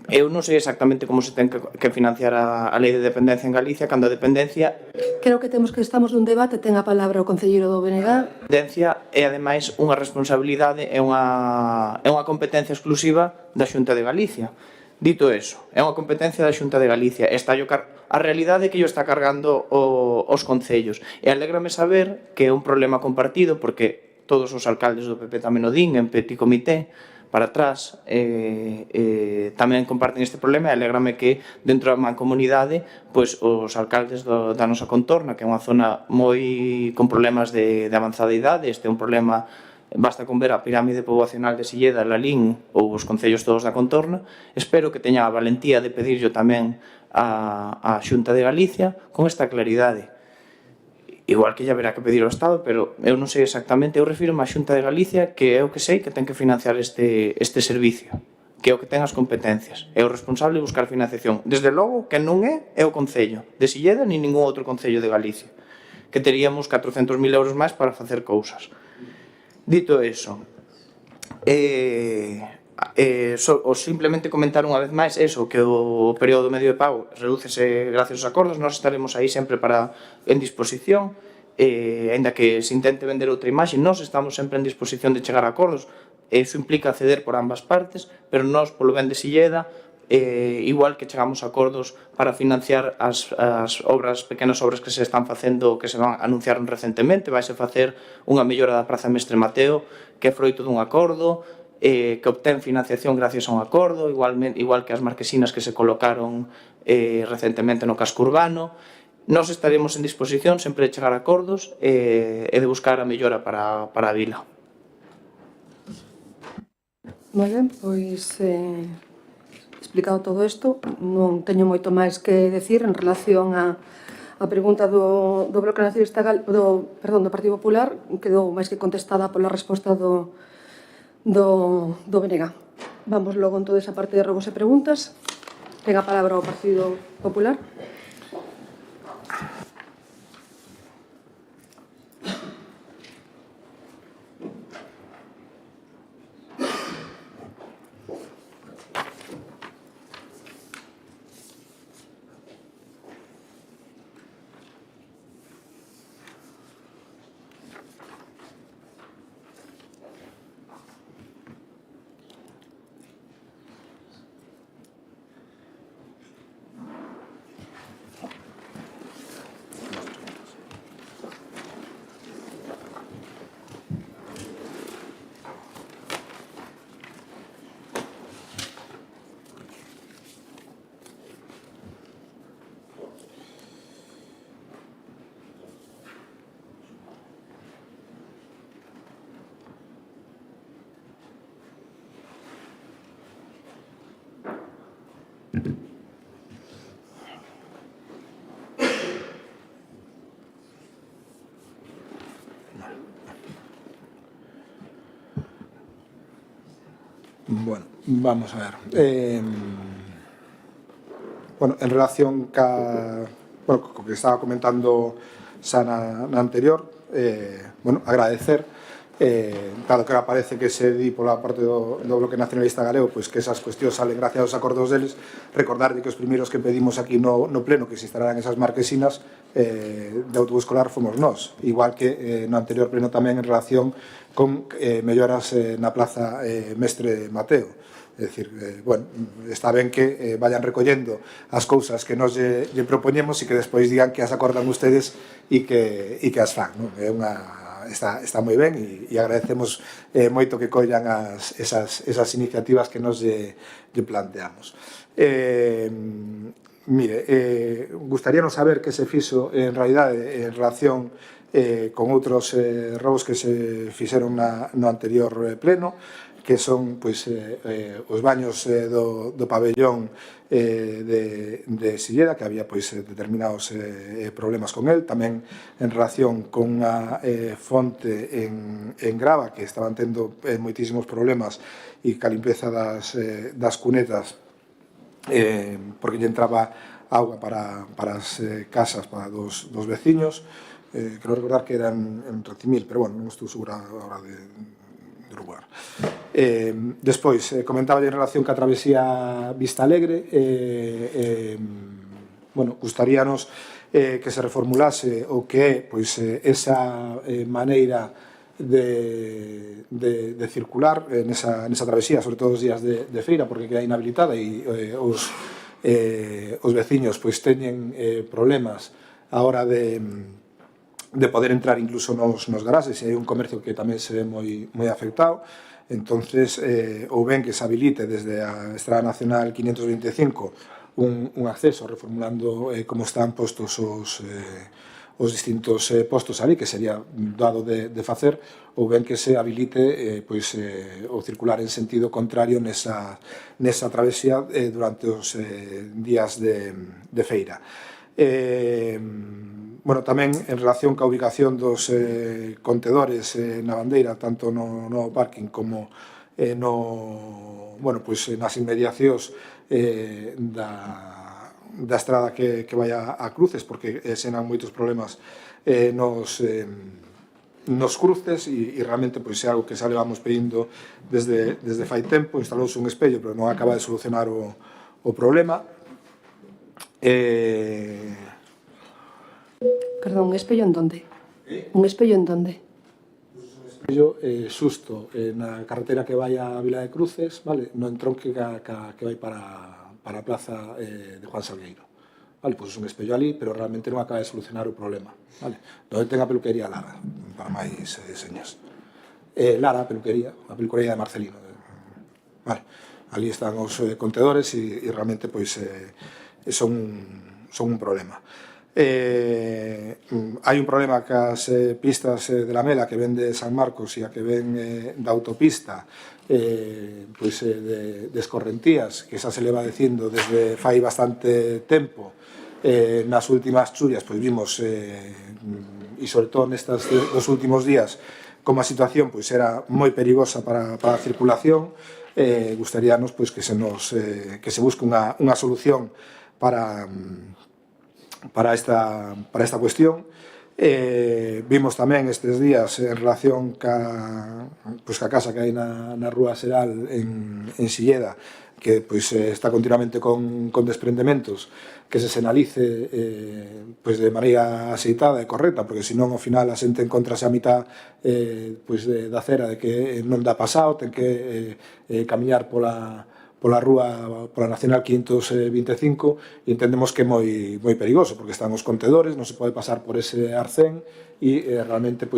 Eu non sei exactamente como se ten que financiar a lei de dependencia en Galicia, cando a dependencia... Creo que estamos nun debate, ten a palabra o concelleiro do BNG. A dependencia é, ademais, unha responsabilidade, é unha competencia exclusiva da Xunta de Galicia. Dito eso, é unha competencia da Xunta de Galicia. A realidade é que yo está cargando os concellos. E alégrame saber que é un problema compartido, porque todos os alcaldes do PP tamén o din en petit comité, para atrás, tamén comparten este problema, e alégrame que dentro da mancomunidade os alcaldes da nosa contorna, que é unha zona moi con problemas de avanzada idade, este é un problema, basta con ver a pirámide poboacional de Silleda, Lalín ou os concellos todos da contorna, espero que teña a valentía de pedirlo tamén á Xunta de Galicia con esta claridade. Igual que ya verá que pedir ao Estado, pero eu non sei exactamente, eu refiro a Xunta de Galicia, que é o que sei que ten que financiar este servicio, que é o que ten as competencias, é o responsable de buscar financiación. Desde logo, que non é o Concello de Silleda ni ningún outro Concello de Galicia, que teríamos 400.000 euros máis para facer cousas. Dito eso, simplemente comentar unha vez máis eso, que o período medio de pago redúcese gracias aos acordos. Nós estaremos aí sempre en disposición, aínda que se intente vender outra imaxe, nós estamos sempre en disposición de chegar a acordos. Eso implica ceder por ambas partes, pero nós, polo ben de Silleda, igual que chegamos a acordos para financiar as pequenas obras que se están facendo, que se anunciaron recentemente. Vaise facer unha mellora da Praza Mestre Mateo, que é froito dun acordo, que obtén financiación gracias a un acordo, igual que as marquesinas que se colocaron recentemente no casco urbano. Nós estaremos en disposición sempre de chegar a acordos e de buscar a mellora para a vila. Moi ben, pois explicado todo isto, non teño moito máis que decir en relación a pregunta do Bloque Nacionalista do Partido Popular, quedou máis que contestada pola resposta do BNG. Vamos logo en toda esa parte de rogos e preguntas. Ten a palabra o Partido Popular. Bueno, vamos a ver. Bueno, en relación co que estaba comentando xa na anterior, bueno, agradecer, dado que ahora parece que se di pola parte do Bloque Nacionalista Galego, pois que esas cuestións salen gracias aos acordos deles, recordarlle que os primeiros que pedimos aquí no pleno que se instalaran esas marquesinas de autobús escolar fomos nós, igual que no anterior pleno tamén en relación con melloras na Plaza Mestre Mateo. É dicir, bueno, está ben que vayan recollendo as cousas que nos lle propoñemos e que despois digan que as acordan ustedes e que as fan, non? É está moi ben e agradecemos moito que collan esas iniciativas que nos lle planteamos. Mire, gustaríanos saber que se fixo en realidade en relación con outros robos que se fixeron no anterior pleno, que son pois, os baños do pabellón de Silleda, que había pois, determinados problemas con el, tamén en relación con unha fonte en Grava, que estaban tendo moitísimos problemas e ca limpeza das cunetas, porque lle entraba auga para as casas para dos veciños. Quero recordar que eran en Racimil, pero bueno, non estou segura agora de lugar. Despois, comentaba en relación ca travesía Vista Alegre, bueno, gustaríanos que se reformulase o que é pois, esa maneira de circular nesa travesía, sobre todo os días de feira, porque queda inhabilitada e os veciños pois teñen problemas a hora de poder entrar incluso nos garaxes, e hai un comercio que tamén se ve moi afectado. Entonces, ou ben que se habilite desde a Estrada Nacional 525 un acceso reformulando como están postos os distintos postos ali, que sería dado de facer, ou ben que se habilite o circular en sentido contrario nesa travesía durante os días de feira. Bueno, tamén en relación ca ubicación dos contedores na bandeira, tanto no parking como nas inmediacións da estrada que vai a Cruces, porque xeran moitos problemas nos cruces e realmente é algo que xa levamos pedindo desde fai tempo. Instalouse un espello, pero non acaba de solucionar o problema. Perdón, ¿un espello en donde? ¿Un espello en donde? Un espello xusto na carretera que vai a Vila de Cruces, vale? No entronque que vai para a plaza de Juan Salgueiro. Vale, pois un espello ali, pero realmente non acaba de solucionar o problema. Vale? Donde ten a peluquería Lara, para máis señas. Lara, a peluquería de Marcelino. Vale, ali están os contedores e realmente pois son un problema. Hai un problema cas pistas de la Mela que ven de San Marcos e a que ven da autopista, pois de escorrentías, que xa se leva dicindo desde fai bastante tempo. Nas últimas chuvias pois vimos, e sobre todo nestes dos últimos días, como a situación pois era moi perigosa para a circulación. Gustaríanos pois que se busque unha solución para esta cuestión. Vimos tamén estes días en relación ca casa que hai na Rúa Seral en Silleda, que está continuamente con desprendementos, que se sinalice de maneira axeitada e correcta, porque senón ao final a xente encontrase a mitad da acera de que non dá pasado, ten que camiñar pola Nacional 525, e entendemos que é moi perigoso, porque están os contedores, non se pode pasar por ese arcén e realmente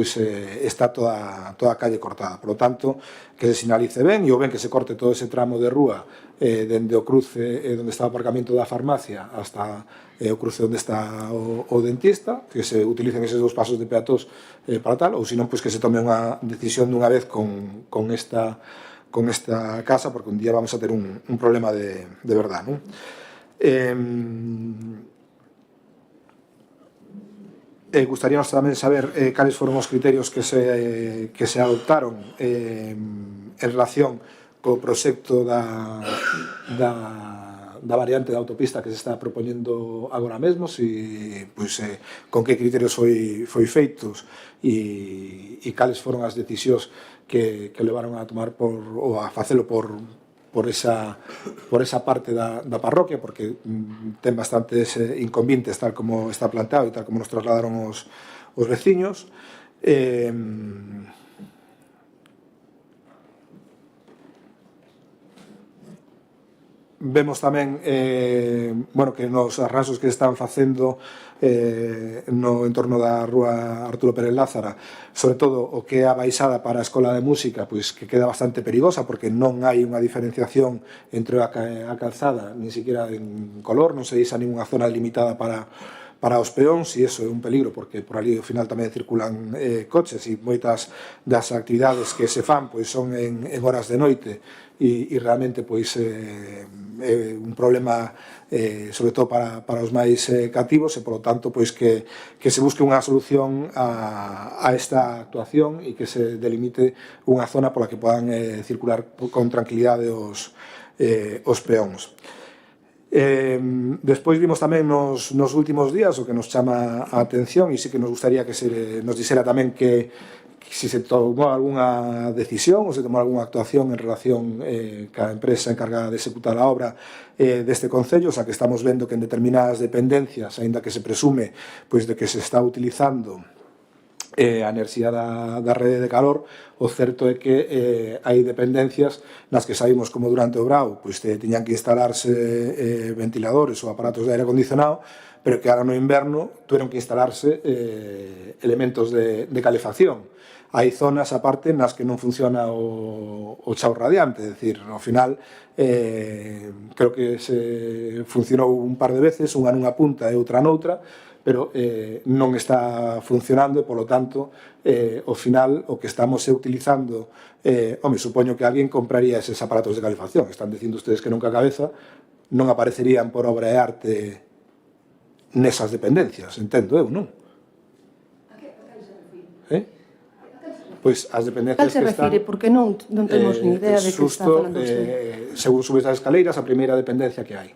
está toda a calle cortada. Por lo tanto, que se sinalice ben, e ou ben que se corte todo ese tramo de rúa dende o cruce onde está o aparcamento da farmacia hasta o cruce onde está o dentista, que se utilicen eses dous pasos de peatóns para tal, ou senón que se tome unha decisión dunha vez con esta casa, porque un día vamos a ter un problema de verdad, non? Gustaríanos tamén saber cales foron os criterios que se adoptaron en relación co proxecto da variante da autopista que se está propoñendo agora mesmo, con que criterios foi feitos e cales foron as decisións que levaron a tomar ou a facelo por esa parte da parroquia, porque ten bastantes inconvenientes tal como está planteado e tal como nos trasladaron os veciños. Vemos tamén que nos arranxos que están facendo no entorno da rúa Arturo Pérez Lázara, sobre todo o que é a baixada para a Escola de Música, pois que queda bastante perigosa porque non hai unha diferenciación entre a calzada, nin siquiera en color, non se deixa ninguna zona limitada para os peóns, e iso é un peligro porque por ali ao final tamén circulan coches e moitas das actividades que se fan pois son en horas de noite e realmente pois é un problema sobre todo para os máis cativos e polo tanto pois que se busque unha solución a esta actuación e que se delimite unha zona pola que podan circular con tranquilidade os peóns. Despois vimos tamén nos últimos días o que nos chama a atención e sí que nos gustaría que se nos dixera tamén que si se tomou algunha decisión ou se tomou algunha actuación en relación ca empresa encargada de executar a obra deste concello, xa que estamos vendo que en determinadas dependencias, aínda que se presume pois de que se está utilizando a enerxía da rede de calor, o certo é que hai dependencias nas que sabimos como durante o brao pois tiñan que instalarse ventiladores ou aparatos de aire acondicionado, pero que ahora no inverno tuveron que instalarse elementos de calefacción. Hai zonas aparte nas que non funciona o chao radiante, é dicir, ao final creo que se funcionou un par de veces, unha nunha punta e outra noutra, pero non está funcionando e, polo tanto, ao final o que estamos utilizando, supoño que alguén compraría eses aparatos de calefacción. Están dicindo ustedes que nunca a cabeza non aparecerían por obra de arte nesas dependencias, entendo eu, non? A que se refire? Pois as dependencias que están... Cal se refire? Porque non temos ni idea de que está falando usted. Según subes as escaleiras, a primeira dependencia que hai.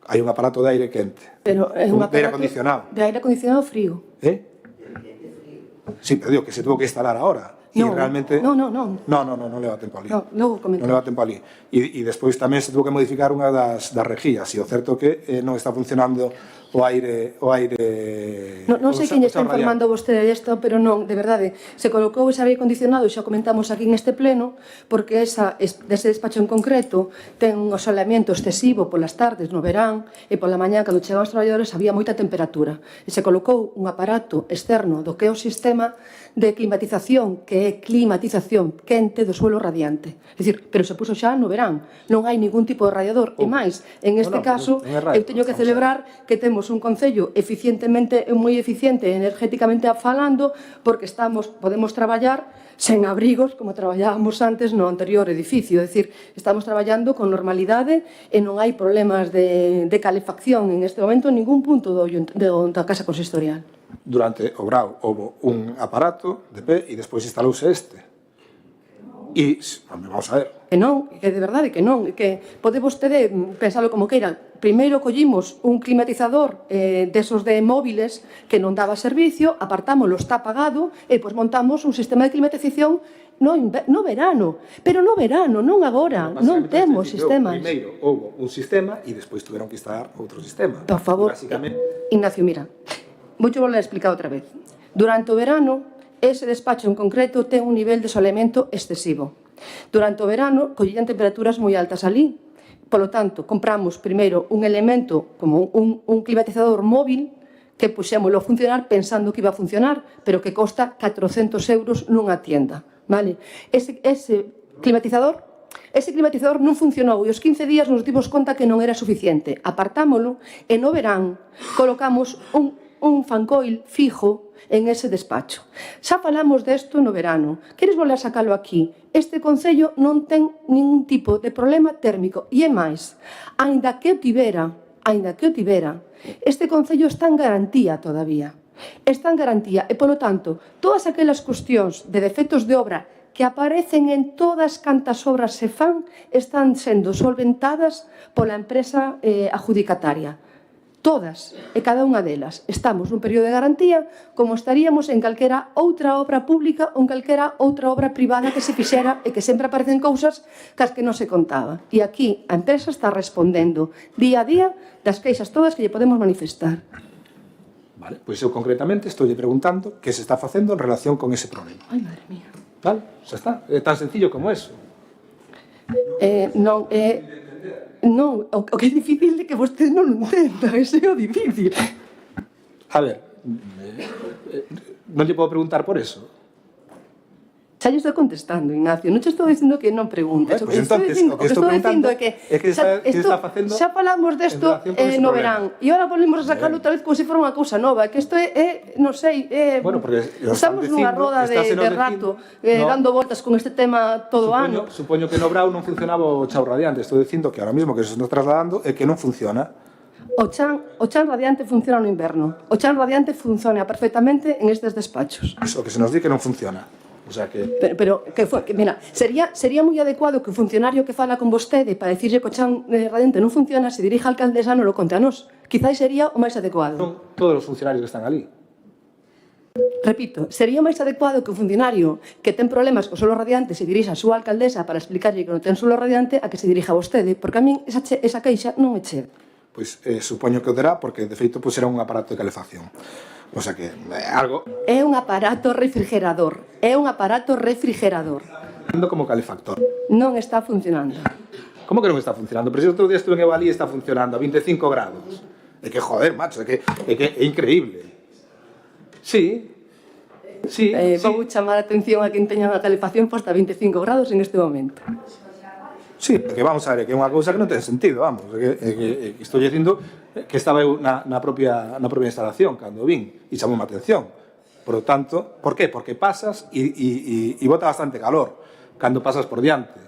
Hai un aparato de aire quente. Pero é un de aire aparato acondicionado. de aire acondicionado frío. Sí, pero digo que se tuvo que instalar ahora. No, realmente... non leva tempo ali. logo comento. Non leva tempo ali. E despois tamén se tuvo que modificar unha das rejillas, e o certo que non está funcionando o aire... Non sei quen está informando vostede desto, pero non, de verdade, se colocou ese aire acondicionado, xa comentamos aquí neste pleno, porque ese despacho en concreto ten un asoleamiento excesivo polas tardes no verán e pola mañá, cando chegaban os traballadores, había moita temperatura. E se colocou un aparato externo do que é o sistema de climatización, que é climatización quente do suelo radiante. É dicir, pero se puso xa no verán, non hai ningún tipo de radiador. E máis, en este caso, eu teño que celebrar que temos un concello moi eficiente energéticamente falando, porque podemos traballar sen abrigos como traballábamos antes no anterior edificio, é dicir, estamos traballando con normalidade e non hai problemas de calefacción en este momento en ningún punto da casa consistorial. Durante o brao houve un aparato de pé e despois instalouse este. E, vamos a ver. Que non, que de verdade que non, que pode vostede pensalo como queira. Primeiro collimos un climatizador desos de móviles que non daba servicio, apartámoslo, está apagado, e pois montamos un sistema de climatización no verano, pero no verano, non agora, non temos sistemas. Primeiro houve un sistema e despois tuveron que instalar outro sistema. Por favor, Ignacio, mira, vou volver a explicar outra vez. Durante o verano, ese despacho en concreto ten un nivel de solemento excesivo. Durante o verano, collían temperaturas moi altas ali. Polo tanto, compramos primeiro un elemento como un climatizador móvil que puxémoslo a funcionar pensando que iba a funcionar, pero que costa 400 euros nunha tienda. Vale? Ese climatizador non funcionou e os 15 días nos dimos conta que non era suficiente. Apartámoslo e no verán colocamos un fancoil fijo en ese despacho. Xa falamos desto no verano. Queres volver a sacalo aquí? Este concello non ten ningún tipo de problema térmico. E é máis, aínda que o tivera, aínda que o tivera, este Concello está en garantía todavía. Está en garantía e, polo tanto, todas aquelas cuestións de defectos de obra que aparecen en todas cantas obras se fan están sendo solventadas pola empresa adjudicataria. Todas e cada unha delas. Estamos nun período de garantía como estaríamos en calquera outra obra pública ou en calquera outra obra privada que se fixera e que sempre aparecen cousas cas que non se contaba. E aquí a empresa está respondendo día a día das queixas todas que lle podemos manifestar. Vale, pois eu concretamente estou lle preguntando que se está facendo en relación con ese problema. Ai, madre mía. Vale, xa está. É tan sencillo como eso. Non, o que é difícil é que vostede non o entenda, ese é o difícil. A ver, non lle podo preguntar por eso. Xa lle estou contestando, Ignacio. Non te estou dicindo que non preguntes. O que estou dicindo é que xa falamos desto no verán e ahora volvemos a sacarlo outra vez como se fora unha cousa nova. Que isto é, non sei, estamos nunha roda de rato dando voltas con este tema todo o ano. Supoño que no Brau non funcionaba o chao radiante. Estou dicindo que ahora mismo que se nos trasladando é que non funciona. O chan radiante funciona no inverno. O chan radiante funciona perfectamente en estes despachos. Iso que se nos di que non funciona. O sea que... Pero mira, sería moi adecuado que o funcionario que fala con vostede para dicirlle que o chan radiante non funciona se dirija a alcaldesa non lo conte a nós. Quizás sería o máis adecuado. Son todos os funcionarios que están ali. Repito, sería máis adecuado que o funcionario que ten problemas co solo radiante se dirixa a súa alcaldesa para explicarlle que non ten solo radiante a que se dirija a vostede, porque a min esa queixa non me chega. Pois supoño que o terá, porque de feito era un aparato de calefacción. O sea que algo... É un aparato refrigerador. É un aparato refrigerador. Como calefactor. Non está funcionando. Como que non está funcionando? Pero se outro día estuve en Evalí e está funcionando a 25 grados. É que, joder, macho, é increíble. Sí. Vou chamar a atención a quen teña a calefacción posta a 25 grados en este momento. Sí, porque vamos a ver, que é unha cousa que non ten sentido, vamos. Que estou dicindo que estaba eu na propia instalación cando vin e chamou a atención. Por lo tanto, por qué? Porque pasas e bota bastante calor cando pasas por diante.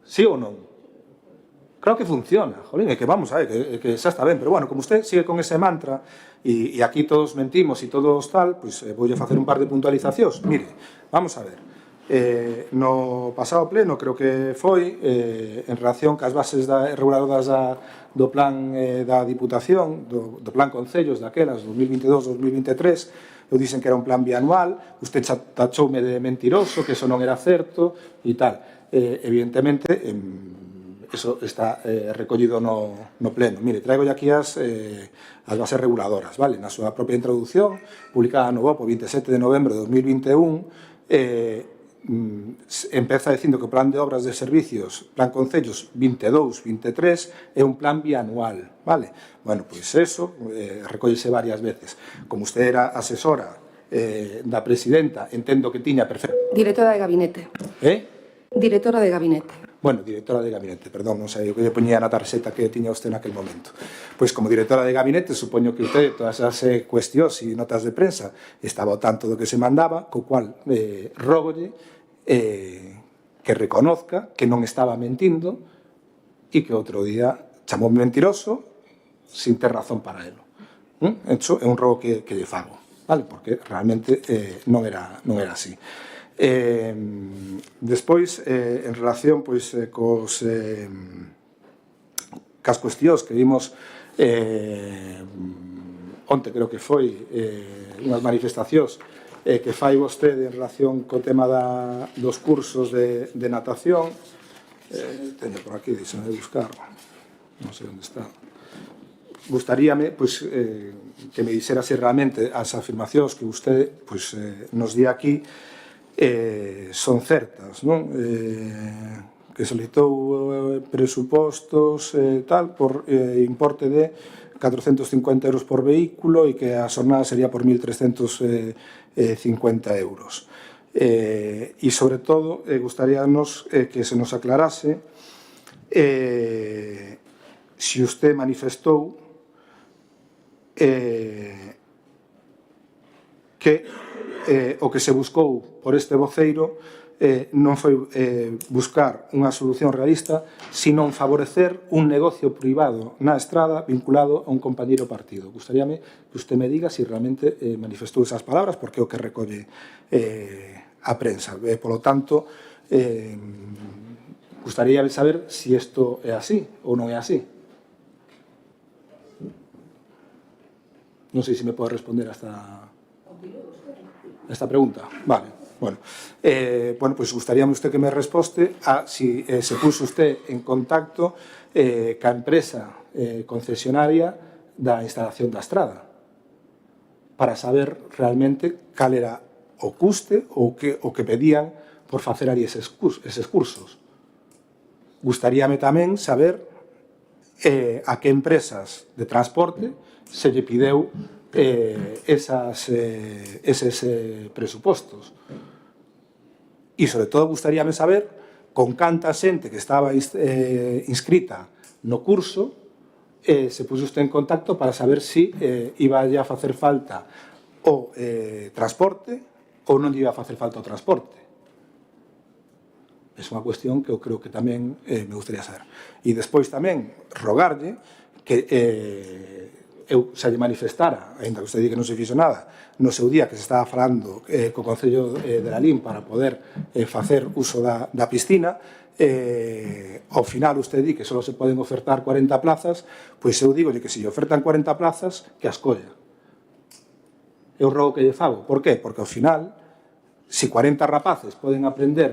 Sí ou non? Claro que funciona, jolín, é que vamos a ver, que xa está ben, pero bueno, como usted sigue con ese mantra e aquí todos mentimos e todos tal, pois voulle facer un par de puntualizacións. Mire, vamos a ver. No pasado pleno, creo que foi, en relación cas bases reguladoras do plan da Diputación, do plan Concellos daquelas, 2022-2023, eu dixen que era un plan bianual, usted tachoume de mentiroso, que eso non era certo, e tal. Evidentemente, eso está recollido no pleno. Mire, traigo aquí as bases reguladoras, vale? Na súa propia introducción, publicada no BOP o 27 de novembro de 2021, empeza dicindo que o plan de obras de servicios, plan Concellos 22-23, é un plan bianual, vale? Bueno, pois eso recóllese varias veces. Como usted era asesora da presidenta, entendo que tiña perfecto... Directora de gabinete. Directora de gabinete. Bueno, directora de gabinete, perdón, non sei o que lle poñía na tarxeta que tiña usted naquel momento. Pois como directora de gabinete, supoño que usted, todas as cuestións e notas de prensa, estaba ao tanto do que se mandaba, co cual rógolle que reconozca que non estaba mentindo e que outro día chamou mentiroso sin ter razón para elo. Eso é un rogo que lle fago, vale? Porque realmente non era así. Despois, en relación cas cuestións que vimos onte, creo que foi unhas manifestacións que fai vostede en relación co tema dos cursos de natación. Teño por aquí, deixame de buscar, non sei onde está. Gustaríame que me dixera se realmente as afirmacións que vostede nos di aquí son certas, non? Que solicitou presupostos tal por importe de 450 euros por vehículo e que a xornada sería por 1.350 euros. E, sobre todo, gustaríanos que se nos aclarase se usted manifestou que o que se buscou por este voceiro non foi buscar unha solución realista, sino favorecer un negocio privado na estrada vinculado a un compañeiro partido. Gustaríame que usted me diga se realmente manifestou esas palabras, porque é o que recolle a prensa. Polo tanto, gustaría saber se isto é así ou non é así. Non sei se me pode responder a esta pregunta. Vale. Bueno, pues gustaríame usted que me resposte a si se puso usted en contacto ca empresa concesionaria da instalación da estrada para saber realmente cal era o custe ou o que pedían por facer ali eses cursos. Gustaríame tamén saber a que empresas de transporte se lle pideu eses presupostos. E, sobre todo, gustaríame saber con canta xente que estaba inscrita no curso se puso usted en contacto para saber si iba a facer falta o transporte ou non iba a facer falta o transporte. É unha cuestión que eu creo que tamén me gustaría saber. E despois tamén rogarlle que eu xa lle manifestara, ainda que usted di que non se fixo nada, no seu día que se estaba falando co Concello de Lalín para poder facer uso da piscina, ao final usted di que só se poden ofertar 40 plazas, pois eu digo que se lle ofertan 40 plazas, que as colla. Eu rogo que lle fago. Por qué? Porque ao final, se 40 rapaces poden aprender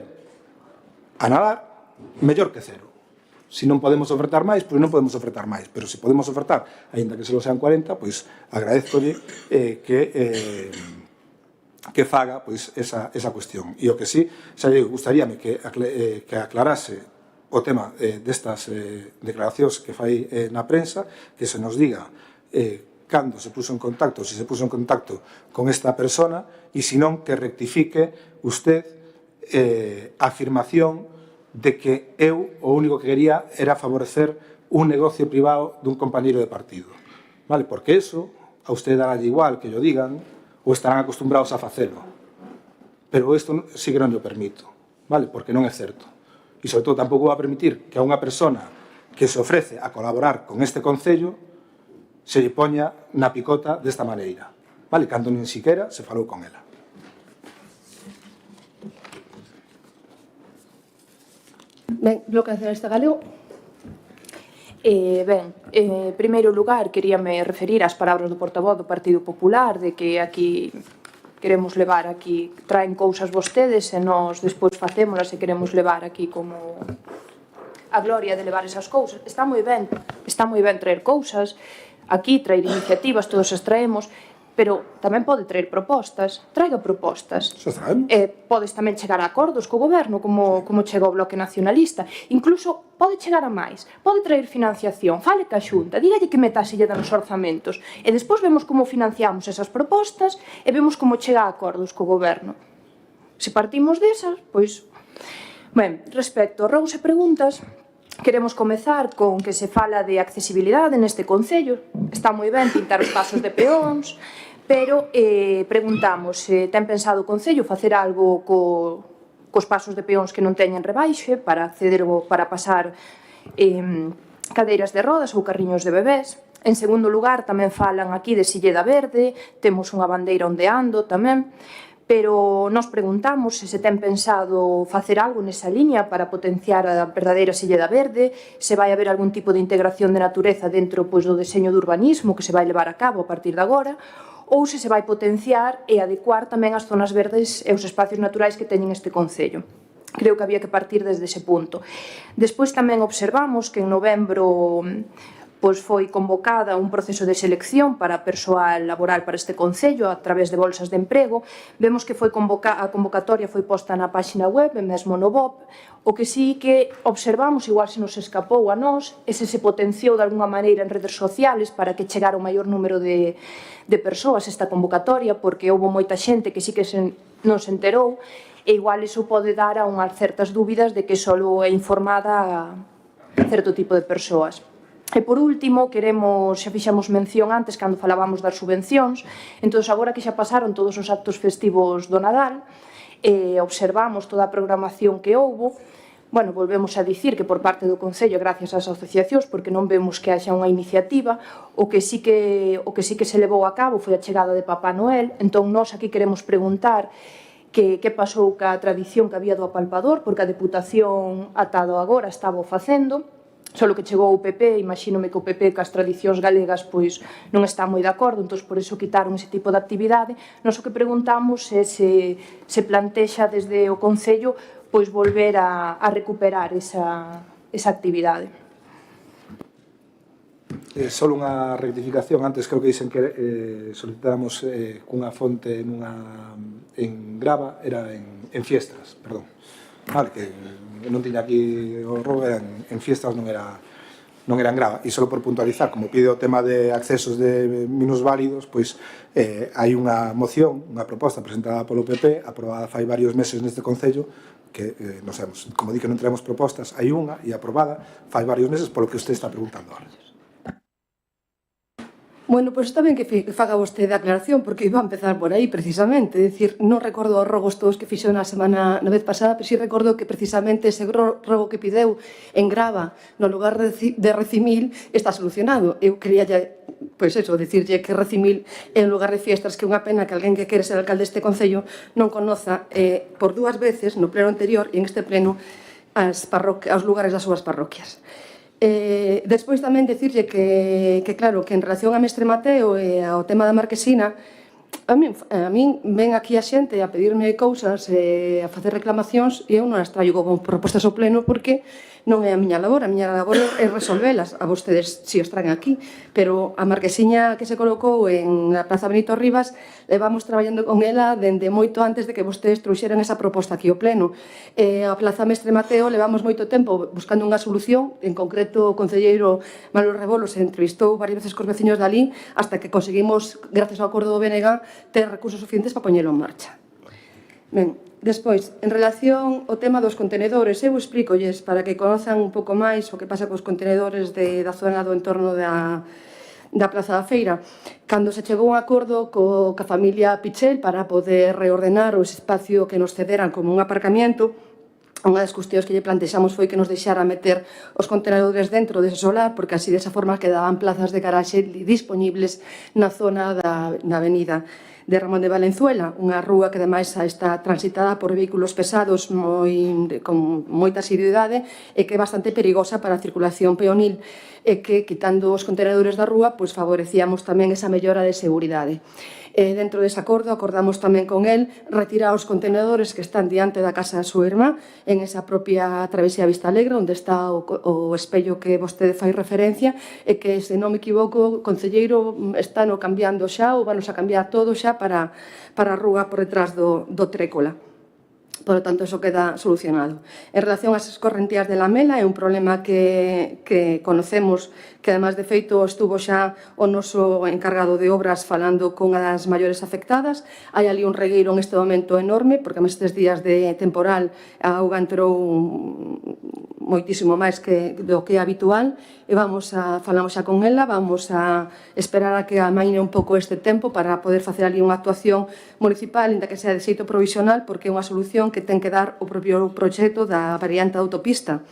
a nadar, mellor que cero. Se non podemos ofertar máis, pois non podemos ofertar máis. Pero se podemos ofertar, aínda que só sean 40, pois agradezcolle que faga pois esa cuestión. E o que sí, xa digo, gustaríame que aclarase o tema destas declaracións que fai na prensa, que se nos diga cando se puso en contacto, se puso en contacto con esta persona, e se non, que rectifique usted a afirmación de que eu o único que quería era favorecer un negocio privado dun compañeiro de partido. Vale? Porque eso a usted dará igual que lo digan ou estarán acostumbrados a facelo. Pero isto sí que non lo permito, vale? Porque non é certo. E sobre todo tampouco va a permitir que a unha persona que se ofrece a colaborar con este Concello se lle poña na picota desta maneira, vale? Cando nin siquiera se falou con ela. Ben, Bloque Nacionalista Galego. En primeiro lugar, queríame referir ás palabras do portavoz do Partido Popular de que aquí queremos levar aquí, traen cousas vostedes e nós despois facémolas e queremos levar aquí como a gloria de levar esas cousas. Está moi ben traer cousas, aquí traer iniciativas, todos as traemos, pero tamén pode traer propostas, traiga propostas. Podes tamén chegar a acordos co goberno, como chega o Bloque Nacionalista. Incluso pode chegar a máis, pode traer financiación, fale ca Xunta, dígalle que meta a silleda nos orzamentos, e despois vemos como financiamos esas propostas e vemos como chega a acordos co goberno. Se partimos desas, pois... Ben, respecto a rogos e preguntas, queremos comezar con que se fala de accesibilidade neste Concello. Está moi ben pintar os pasos de peóns, pero preguntamos se ten pensado o Concello facer algo cos pasos de peóns que non teñen rebaixe para acceder ou para pasar cadeiras de rodas ou carriños de bebés. En segundo lugar, tamén falan aquí de silleda verde, temos unha bandeira ondeando tamén, pero nos preguntamos se ten pensado facer algo nesa liña para potenciar a verdadeira silleda verde, se vai haber algún tipo de integración de natureza dentro do deseño do urbanismo que se vai levar a cabo a partir de agora, ou se vai potenciar e adecuar tamén as zonas verdes e os espacios naturais que teñen este Concello. Creo que había que partir desde ese punto. Despois tamén observamos que en novembro foi convocada un proceso de selección para persoal laboral para este Concello a través de bolsas de emprego. Vemos que a convocatoria foi posta na páxina web e mesmo no BOP. O que sí que observamos, igual se nos escapou a nós, é se potenciou de alguna maneira en redes sociales para que chegara o maior número de persoas esta convocatoria, porque houve moita xente que sí que non se enterou, e igual iso pode dar a unhas certas dúbidas de que só é informada a certo tipo de persoas. E por último, xa fixamos mención antes cando falábamos das subvencións, entón agora que xa pasaron todos os actos festivos do Nadal, observamos toda a programación que houbo. Bueno, volvemos a dicir que por parte do Concello, gracias ás asociacións, porque non vemos que haxa unha iniciativa, o que sí que se levou a cabo foi a chegada de Papá Noel. Entón, nós aquí queremos preguntar que pasou ca tradición que había do apalpador, porque a Deputación atado agora estaba o facendo, só que chegou o PP, imagínome que o PP cas tradicións galegas pois non está moi de acordo, entón por iso quitaron ese tipo de actividade. Nós o que preguntamos é se plantexa desde o Concello pois volver a recuperar esa actividade. Só unha rectificación, antes creo que dicen que solicitáramos cunha fonte en Grava, era en Fiestras, perdón. Vale, que non tiña aquí o robo, en Fiestras non era en Grava. E só por puntualizar, como pide o tema de accesos de minusválidos, pois hai unha moción, unha proposta presentada polo PP, aprobada fai varios meses neste Concello, que non sabemos, como di que non traemos propostas, hai unha e aprobada fai varios meses polo que usted está preguntando ahora. Bueno, pois está ben que faga vostede a aclaración, porque iba a empezar por aí, precisamente. É dicir, non recordo os rogos todos que fixou na vez pasada, pero sí recordo que precisamente ese rogo que pideu en Grava, no lugar de Recimil, está solucionado. Eu quería, pois eso, dicirlle que Recimil é un lugar de fiestas, que é unha pena que alguén que quere ser alcalde deste Concello non conoza por 2 veces, no pleno anterior e en este pleno, os lugares das súas parroquias. Despois tamén dicirlle que claro, que en relación a Mestre Mateo e ao tema da Marquesina, a min ven aquí a xente a pedirme cousas, a facer reclamacións, e eu non as traigo con propostas ao pleno porque non é a miña labor é resolvelas. A vostedes si os traen aquí, pero a Marquesiña que se colocou en a Praza Benito Rivas, levamos traballando con ela dende moito antes de que vostedes trouxeran esa proposta aquí ao pleno. A Plaza Mestre Mateo levamos moito tempo buscando unha solución, en concreto o concelleiro Manuel Rebolo se entrevistou varias veces cos veciños dali, hasta que conseguimos, gracias ao acordo do BNG, ter recursos suficientes para poñelo en marcha. Ben, despois, en relación ao tema dos contenedores, eu explícolles para que conozan un pouco máis o que pasa cos contenedores da zona do entorno da Praza da Feira. Cando se chegou a un acordo ca familia Pichel para poder reordenar o espacio que nos cederan como un aparcamiento, unha das cuestións que lle plantexamos foi que nos deixara meter os contenedores dentro dese solar, porque así desa forma quedaban plazas de garaxe disponibles na zona da avenida de Ramón de Valenzuela, unha rúa que ademais está transitada por vehículos pesados con moita asiduidade e que é bastante perigosa para a circulación peonil, e que, quitando os contenedores da rúa, pois favorecíamos tamén esa mellora de seguridade. Dentro dese acordo, acordamos tamén con el retirar os contenedores que están diante da casa da súa irmá, en esa propia travesía Vista Alegre, onde está o espello que vostede fai referencia, e que, se non me equivoco, o concelleiro está no cambiando xa, ou vanos a cambiar todo xa para a rúa por detrás do Trécola. Por lo tanto, eso queda solucionado. En relación ás escorrentías de Lamela, é un problema que conocemos, que además de feito estuvo xa o noso encargado de obras falando con as maiores afectadas. Hai ali un regueiro en este momento enorme, porque a estes días de temporal a auga entrou moitísimo máis do que é habitual, e falamos xa con ela, vamos a esperar a que amaine un pouco este tempo para poder facer ali unha actuación municipal, ainda que sea de xeito provisional, porque é unha solución que ten que dar o propio proxecto da variante da autopista,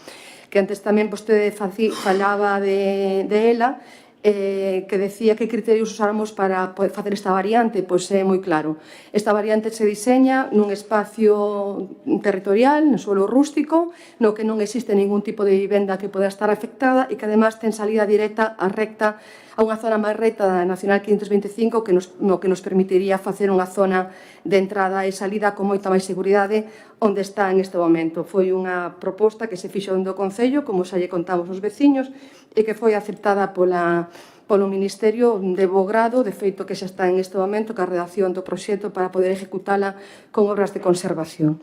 que antes tamén vostede falaba de ela, que decía que criterios usáramos para facer esta variante. Pois é moi claro. Esta variante se diseña nun espacio territorial, en suelo rústico, no que non existe ningún tipo de vivenda que poda estar afectada e que además ten salida directa a recta a unha zona máis recta da Nacional 525, que nos permitiría facer unha zona de entrada e salida con moita máis seguridade onde está en este momento. Foi unha proposta que se fixo do Concello, como xa lle contamos os veciños, e que foi aceptada polo Ministerio de bo grado, de feito que xa está en este momento ca redacción do proxecto para poder ejecutala con obras de conservación.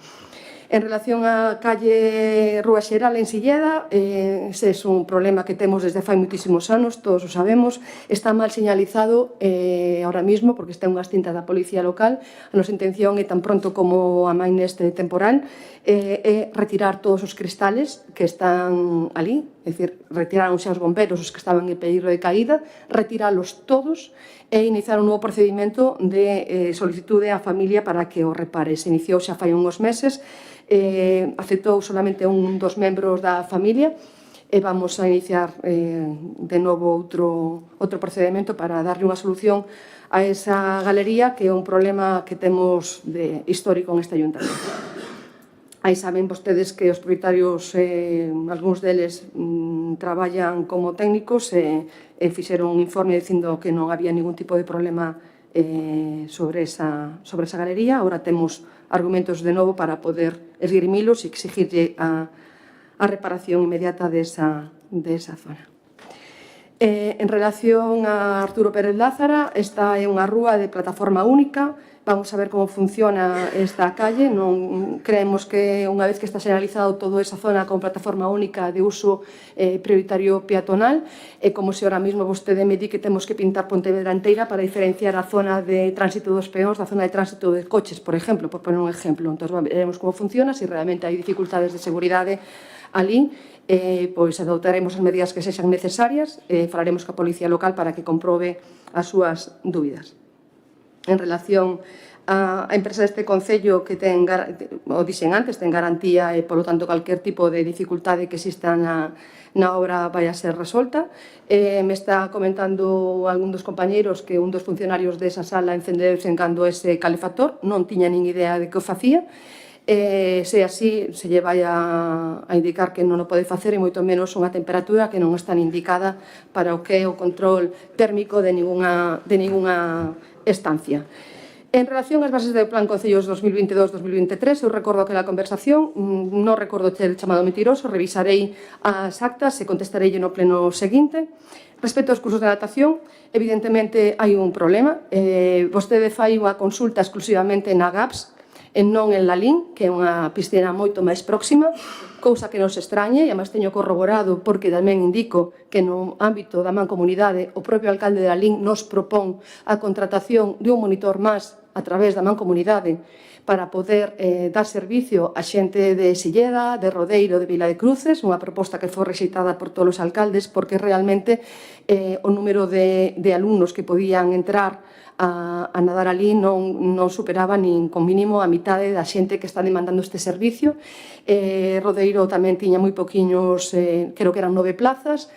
En relación á calle Rúa Xeral en Silleda, ese é un problema que temos desde fai moitísimos anos, todos o sabemos, está mal señalizado ahora mismo, porque está unhas tintas da Policía Local. A nosa intención é tan pronto como amaine este temporal, é retirar todos os cristales que están ali, é dicir, retiraron xa os bomberos os que estaban en peligro de caída, retiralos todos e iniciar un novo procedimento de solicitude á familia para que o repare. Se iniciou xa fai uns meses, aceptou solamente un dos membros da familia e vamos a iniciar de novo outro procedimento para darle unha solución a esa galería, que é un problema que temos histórico en este ayuntamiento. Aí saben vostedes que os propietarios, algúns deles traballan como técnicos e fixeron un informe dicindo que non había ningún tipo de problema sobre esa galería. Ahora temos argumentos de novo para poder esgrimilos e exigirlle a reparación inmediata desa zona. En relación a Arturo Pérez Lázara, esta é unha rúa de plataforma única. Vamos a ver como funciona esta calle. Non creemos que unha vez que está señalizado toda esa zona con plataforma única de uso prioritario peatonal, é como se ahora mesmo vostede me di que temos que pintar Pontevedra inteira para diferenciar a zona de tránsito dos peóns da zona de tránsito de coches, por exemplo, por poner un exemplo. Entón, veremos como funciona, se realmente hai dificultades de seguridade ali, pois adoptaremos as medidas que sexan necesarias, falaremos coa Policía Local para que comprobe as súas dúbidas. En relación a empresa deste Concello que ten, o dixen antes, ten garantía e, polo tanto, calquer tipo de dificultade que exista na obra vai a ser resolta. Me está comentando algún dos compañeiros que un dos funcionarios desa sala encendeu cando ese calefactor, non tiña nin idea de que o facía. Se así, se lle vai a indicar que non o pode facer e moito menos unha temperatura que non está indicada para o que é o control térmico de ningunha estancia. En relación ás bases do Plan Concellos 2022-2023, eu recordo aquela conversación, non recordo ter chamado mentiroso, revisarei as actas e contestarei no pleno seguinte. Respecto aos cursos de natación, evidentemente hai un problema. Vostede fai unha consulta exclusivamente na GAPS, e non en Lalín, que é unha piscina moito máis próxima, cousa que non se extrañe, e además teño corroborado porque tamén indico que no ámbito da mancomunidade o propio alcalde de Lalín nos propón a contratación de un monitor máis a través da mancomunidade para poder dar servicio a xente de Silleda, de Rodeiro, de Vila de Cruces, unha proposta que foi rexeitada por todos os alcaldes porque realmente o número de alumnos que podían entrar a nadar ali non superaba nin con mínimo a mitade da xente que está demandando este servicio. Rodeiro tamén tiña moi poquiños, creo que eran 9 plazas,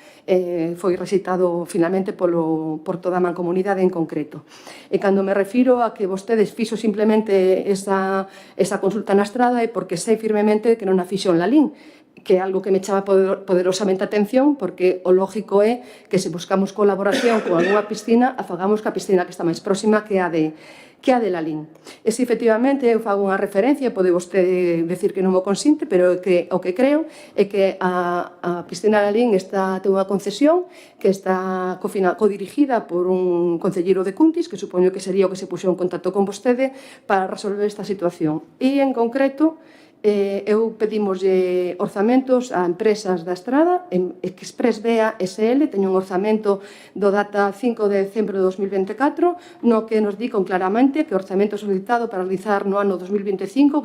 foi rexeitado finalmente por toda a mancomunidade en concreto. E cando me refiro a que vostedes fixo simplemente esa consulta na estrada é porque sei firmemente que non a fixo en Lalín, que é algo que me chama poderosamente a atención, porque o lógico é que se buscamos colaboración con algunha piscina, a fagamos ca piscina que está máis próxima que a de Lalín. E se efectivamente eu fago unha referencia, pode vostede decir que non mo consinte, pero o que creo é que a piscina de Lalín ten unha concesión que está codirigida por un concelleiro de Cuntis, que supoño que sería o que se puxo en contacto con vostede para resolver esta situación. E en concreto, eu pedimoslle orzamentos a empresas da estrada, Express Bea SL, teño un orzamento do data 5 de decembro de 2024, no que nos di con claramente que o orzamento solicitado para realizar no ano 2025,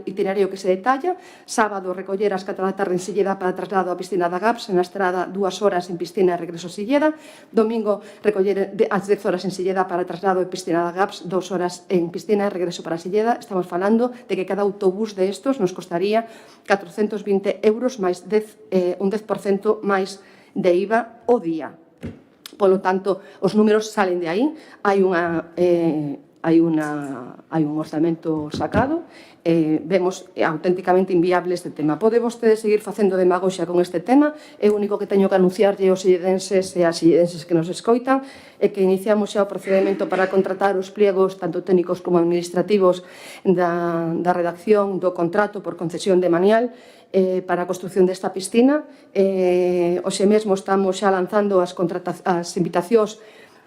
itinerario que se detalla, sábado recoller ás 4 da tarde en Silleda para traslado á piscina da GAPS, na estrada 2 horas en piscina e regreso a Silleda, domingo recoller ás 10 horas en Silleda para traslado e piscina da GAPS, 2 horas en piscina e regreso para Silleda. Estamos falando de que cada autobús de estos nos costaría 420 euros máis un 10% máis de IVA o día. Polo tanto, os números salen de aí, hai un orzamento sacado, vemos auténticamente inviable este tema. Pode vostede seguir facendo demagoxia con este tema, é o único que teño que anunciarlle aos silledenses e ás silledenses que nos escoitan, é que iniciamos xa o procedimento para contratar os pliegos, tanto técnicos como administrativos, da redacción do contrato por concesión de manial para a construción desta piscina. Hoxe mesmo estamos xa lanzando as invitacións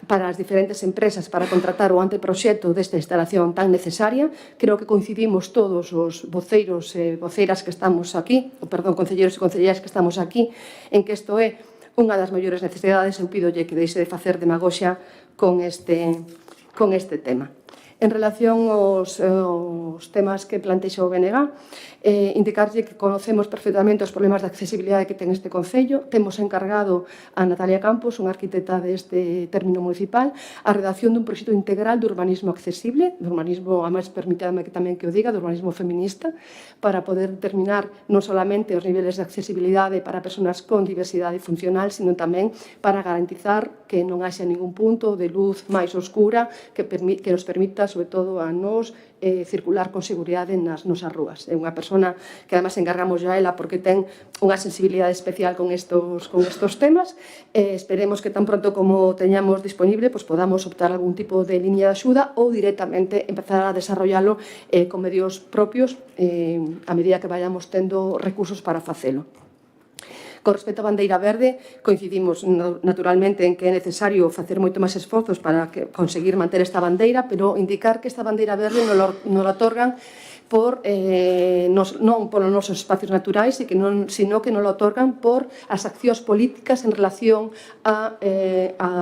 para as diferentes empresas para contratar o anteproxecto desta instalación tan necesaria. Creo que coincidimos todos os voceiros e voceiras que estamos aquí, concelleiros e concelleiras que estamos aquí, en que isto é unha das maiores necesidades. Eu pídolle que deixe de facer demagoxia con este tema. En relación aos temas que plantexa o BNG, indicarlle que conocemos perfectamente os problemas de accesibilidade que ten este Concello. Temos encargado a Natalia Campos, unha arquitecta deste término municipal, a redacción dun proxecto integral de urbanismo accesible, de urbanismo, a máis permítame que tamén que o diga, de urbanismo feminista, para poder determinar non solamente os niveles de accesibilidade para persoas con diversidade funcional, sino tamén para garantizar que non haxa ningún punto de luz máis oscura que nos permita, sobre todo a nós, circular con seguridade nas nosas rúas. É unha persona que además encargamos a ela porque ten unha sensibilidade especial con estos temas. Esperemos que tan pronto como teñamos disponible podamos optar a algún tipo de línea de axuda ou directamente empezar a desarrollalo con medios propios a medida que vayamos tendo recursos para facelo. Con respecto á bandeira verde, coincidimos naturalmente en que é necesario facer moito máis esforzos para conseguir manter esta bandeira, pero indicar que esta bandeira verde non la otorgan non polos nosos espacios naturais, sino que non lo otorgan por as accións políticas en relación á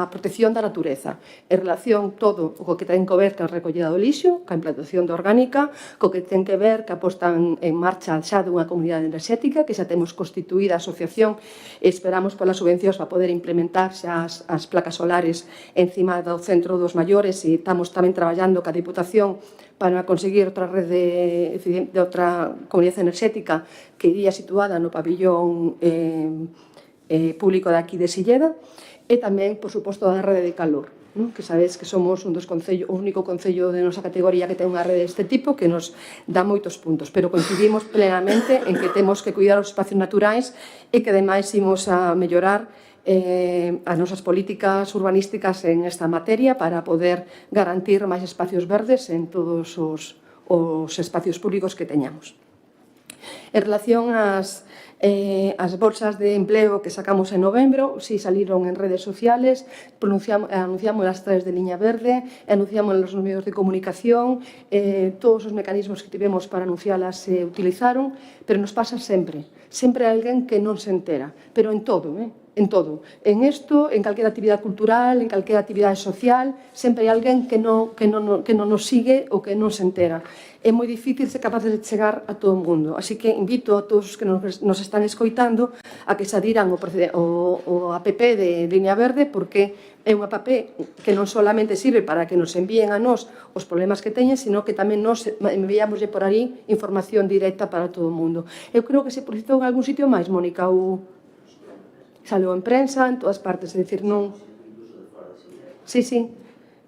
protección da natureza, en relación todo o que ten que ver ca recollida do lixo, ca implantación da orgánica, co que ten que ver que apostan en marcha xa dunha comunidade enerxética, que xa temos constituída a asociación e esperamos polas subvencións para poder implementar xa as placas solares encima do centro dos maiores, e estamos tamén traballando ca Diputación para conseguir outra rede de outra comunidade enerxética que iría situada no pabillón público de aquí de Silleda, e tamén, por suposto, da rede de calor, que sabedes que somos o único concello de nosa categoría que ten unha rede deste tipo, que nos dá moitos puntos, pero coincidimos plenamente en que temos que cuidar os espacios naturais e que, ademais, imos a mellorar as nosas políticas urbanísticas en esta materia para poder garantir máis espacios verdes en todos os espacios públicos que teñamos. En relación ás bolsas de empleo que sacamos en novembro, si saliron en redes sociales, anunciamos as 3 de liña verde, anunciamos nos medios de comunicación, todos os mecanismos que tivemos para anuncialas se utilizaron, pero nos pasa sempre hai alguén que non se entera, pero en todo, en todo. En isto, en calquera actividade cultural, en calquera actividade social, sempre hai alguén que non nos sigue ou que non se entera. É moi difícil ser capaz de chegar a todo o mundo. Así que invito a todos os que nos están escoitando a que se adiran o app de Línea Verde, porque é un app que non solamente sirve para que nos envíen a nós os problemas que teñen, sino que tamén nos enviámoslle por aí información directa para todo o mundo. Eu creo que se publicitou en algún sitio máis, Mónica, ou saleu en prensa, en todas partes, é dicir, non... Sí,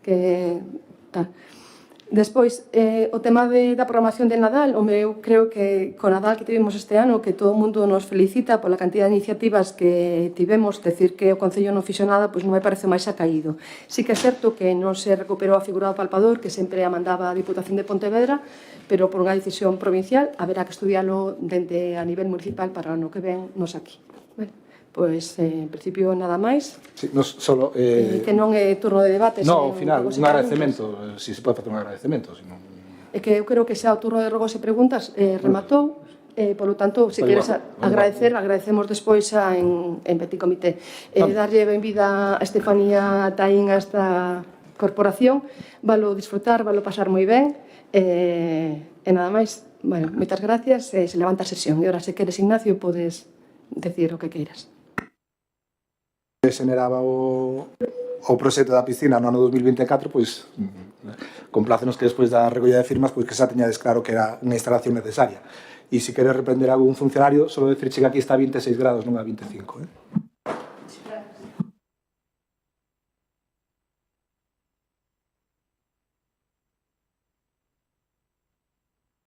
que... tal. Despois, o tema da programación de Nadal, eu creo que con Nadal que tivemos este ano, que todo o mundo nos felicita pola cantidad de iniciativas que tivemos, decir que o Concello non fixo nada, pois non me parece máis acaído. Sí que é certo que non se recuperou a figura do palpador, que sempre a mandaba a Diputación de Pontevedra, pero por unha decisión provincial haberá que estudialo dende a nivel municipal para o ano que ven nos aquí. Pois, en principio, nada máis. Sí, solo... Que non é turno de debate. No, ao final, un agradecemento, si se pode facer un agradecemento. É que eu creo que xa o turno de rogos e preguntas rematou, polo tanto, se queres agradecer, agradecemos despois en Petit Comité. Darlle benvida a Estefanía Taín a esta corporación, valo disfrutar, valo pasar moi ben, e nada máis. Bueno, moitas gracias, se levanta a sesión. E ora, se queres, Ignacio, podes decir o que queiras. Generaba o proxecto da piscina no ano 2024, pois complácenos que despois da recollida de firmas pois que xa teñades claro que era unha instalación necesaria. E se queres reprender algún funcionario, só decirche que aquí está a 26 grados, non a 25,